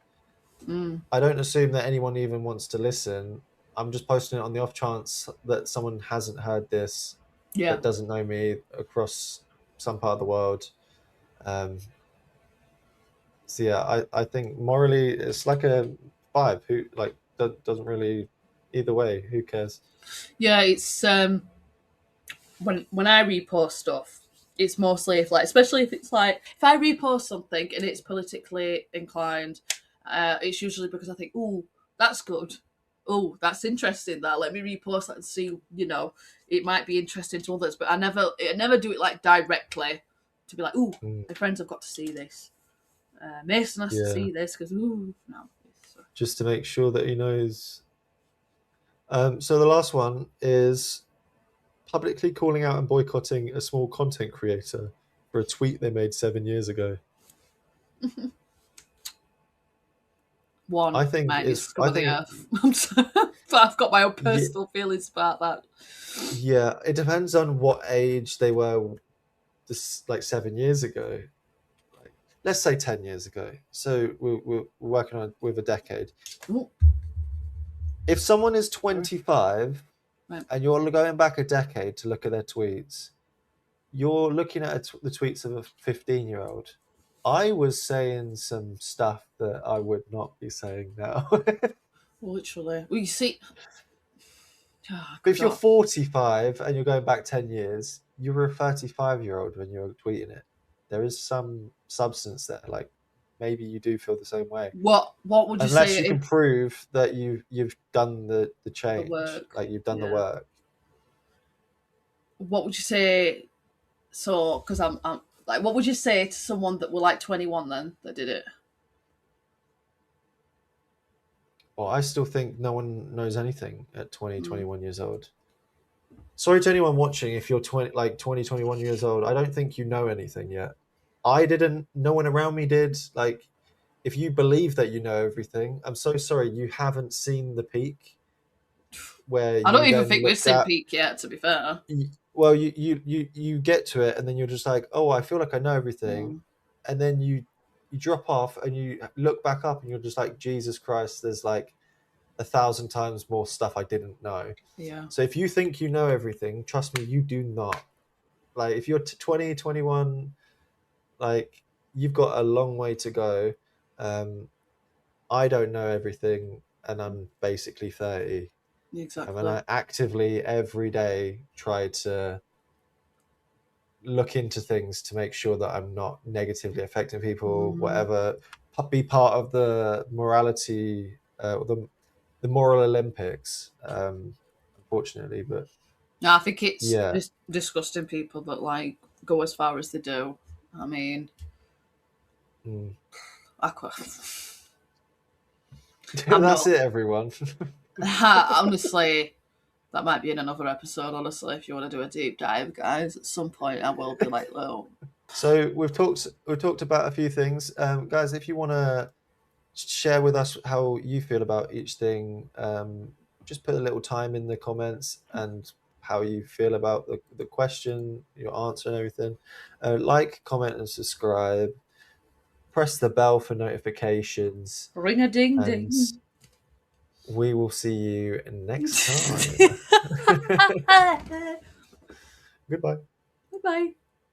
Mm, I don't assume that anyone even wants to listen. I'm just posting it on the off chance that someone hasn't heard this, yeah. that doesn't know me across some part of the world. Um, so yeah, I think morally it's like a 5. Who like doesn't really, either way. Who cares? Yeah, it's when I repost stuff, it's mostly if like, especially if it's like if I repost something and it's politically inclined, it's usually because I think, oh, that's good. Oh, that's interesting. That let me repost that and see. It might be interesting to others, but I never do it like directly to be like, oh, Mm, my friends have got to see this. Mason has to yeah, see this because, ooh, no. just to make sure that he knows. So the last one is publicly calling out and boycotting a small content creator for a tweet they made 7 years ago. One, I think mate, needs to it's. scum I of the think earth. But I've got my own yeah, personal feelings about that. yeah. It depends on what age they were. This like 7 years ago. Like, let's say 10 years ago. So we're working on with a decade. Ooh, if someone is 25 Right. and you're going back a decade to look at their tweets, you're looking at the tweets of a 15-year-old. I was saying some stuff that I would not be saying now. But Literally. Well, you see, oh, if you're God. 45 and you're going back 10 years, you were a 35-year-old when you were tweeting it. There is some substance there. Like, maybe you do feel the same way. What would you say Unless you can if prove that you've done the the change, work? like you've done the Yeah. work. What would you say? So, because I'm like, what would you say to someone that were like 21 then that did it? Well, I still think no one knows anything at 20, Mm. 21 years old. Sorry to anyone watching if you're 20, like 20, 21 years old. I don't think you know anything yet. I didn't, no one around me did. Like, if you believe that you know everything, I'm so sorry you haven't seen the peak where I don't you even then think we've looked seen at. peak yet, to be fair. Well, you get to it and then you're just like, oh, I feel like I know everything, Mm. and then you drop off and you look back up and you're just like, Jesus Christ, there's like 1,000 times more stuff I didn't know. Yeah. So if you think you know everything, trust me, you do not. Like, if you're 20, 21, like, you've got a long way to go. I don't know everything, and I'm basically 30. And Exactly. I actively every day try to look into things to make sure that I'm not negatively affecting people, Mm. whatever, be part of the morality, the moral Olympics, unfortunately. But No, I think it's yeah, disgusting people that like go as far as they do. I mean, mm. I could, I'm That's not. it, everyone. Honestly, that might be in another episode. Honestly, if you want to do a deep dive, guys, at some point I will be like, oh, So we've talked about a few things, guys. If you want to share with us how you feel about each thing, just put a little time in the comments and how you feel about the question, your answer, and everything. Like, comment, and subscribe. Press the bell for notifications, ring a ding and ding. we will see you next time. Bye Goodbye. bye.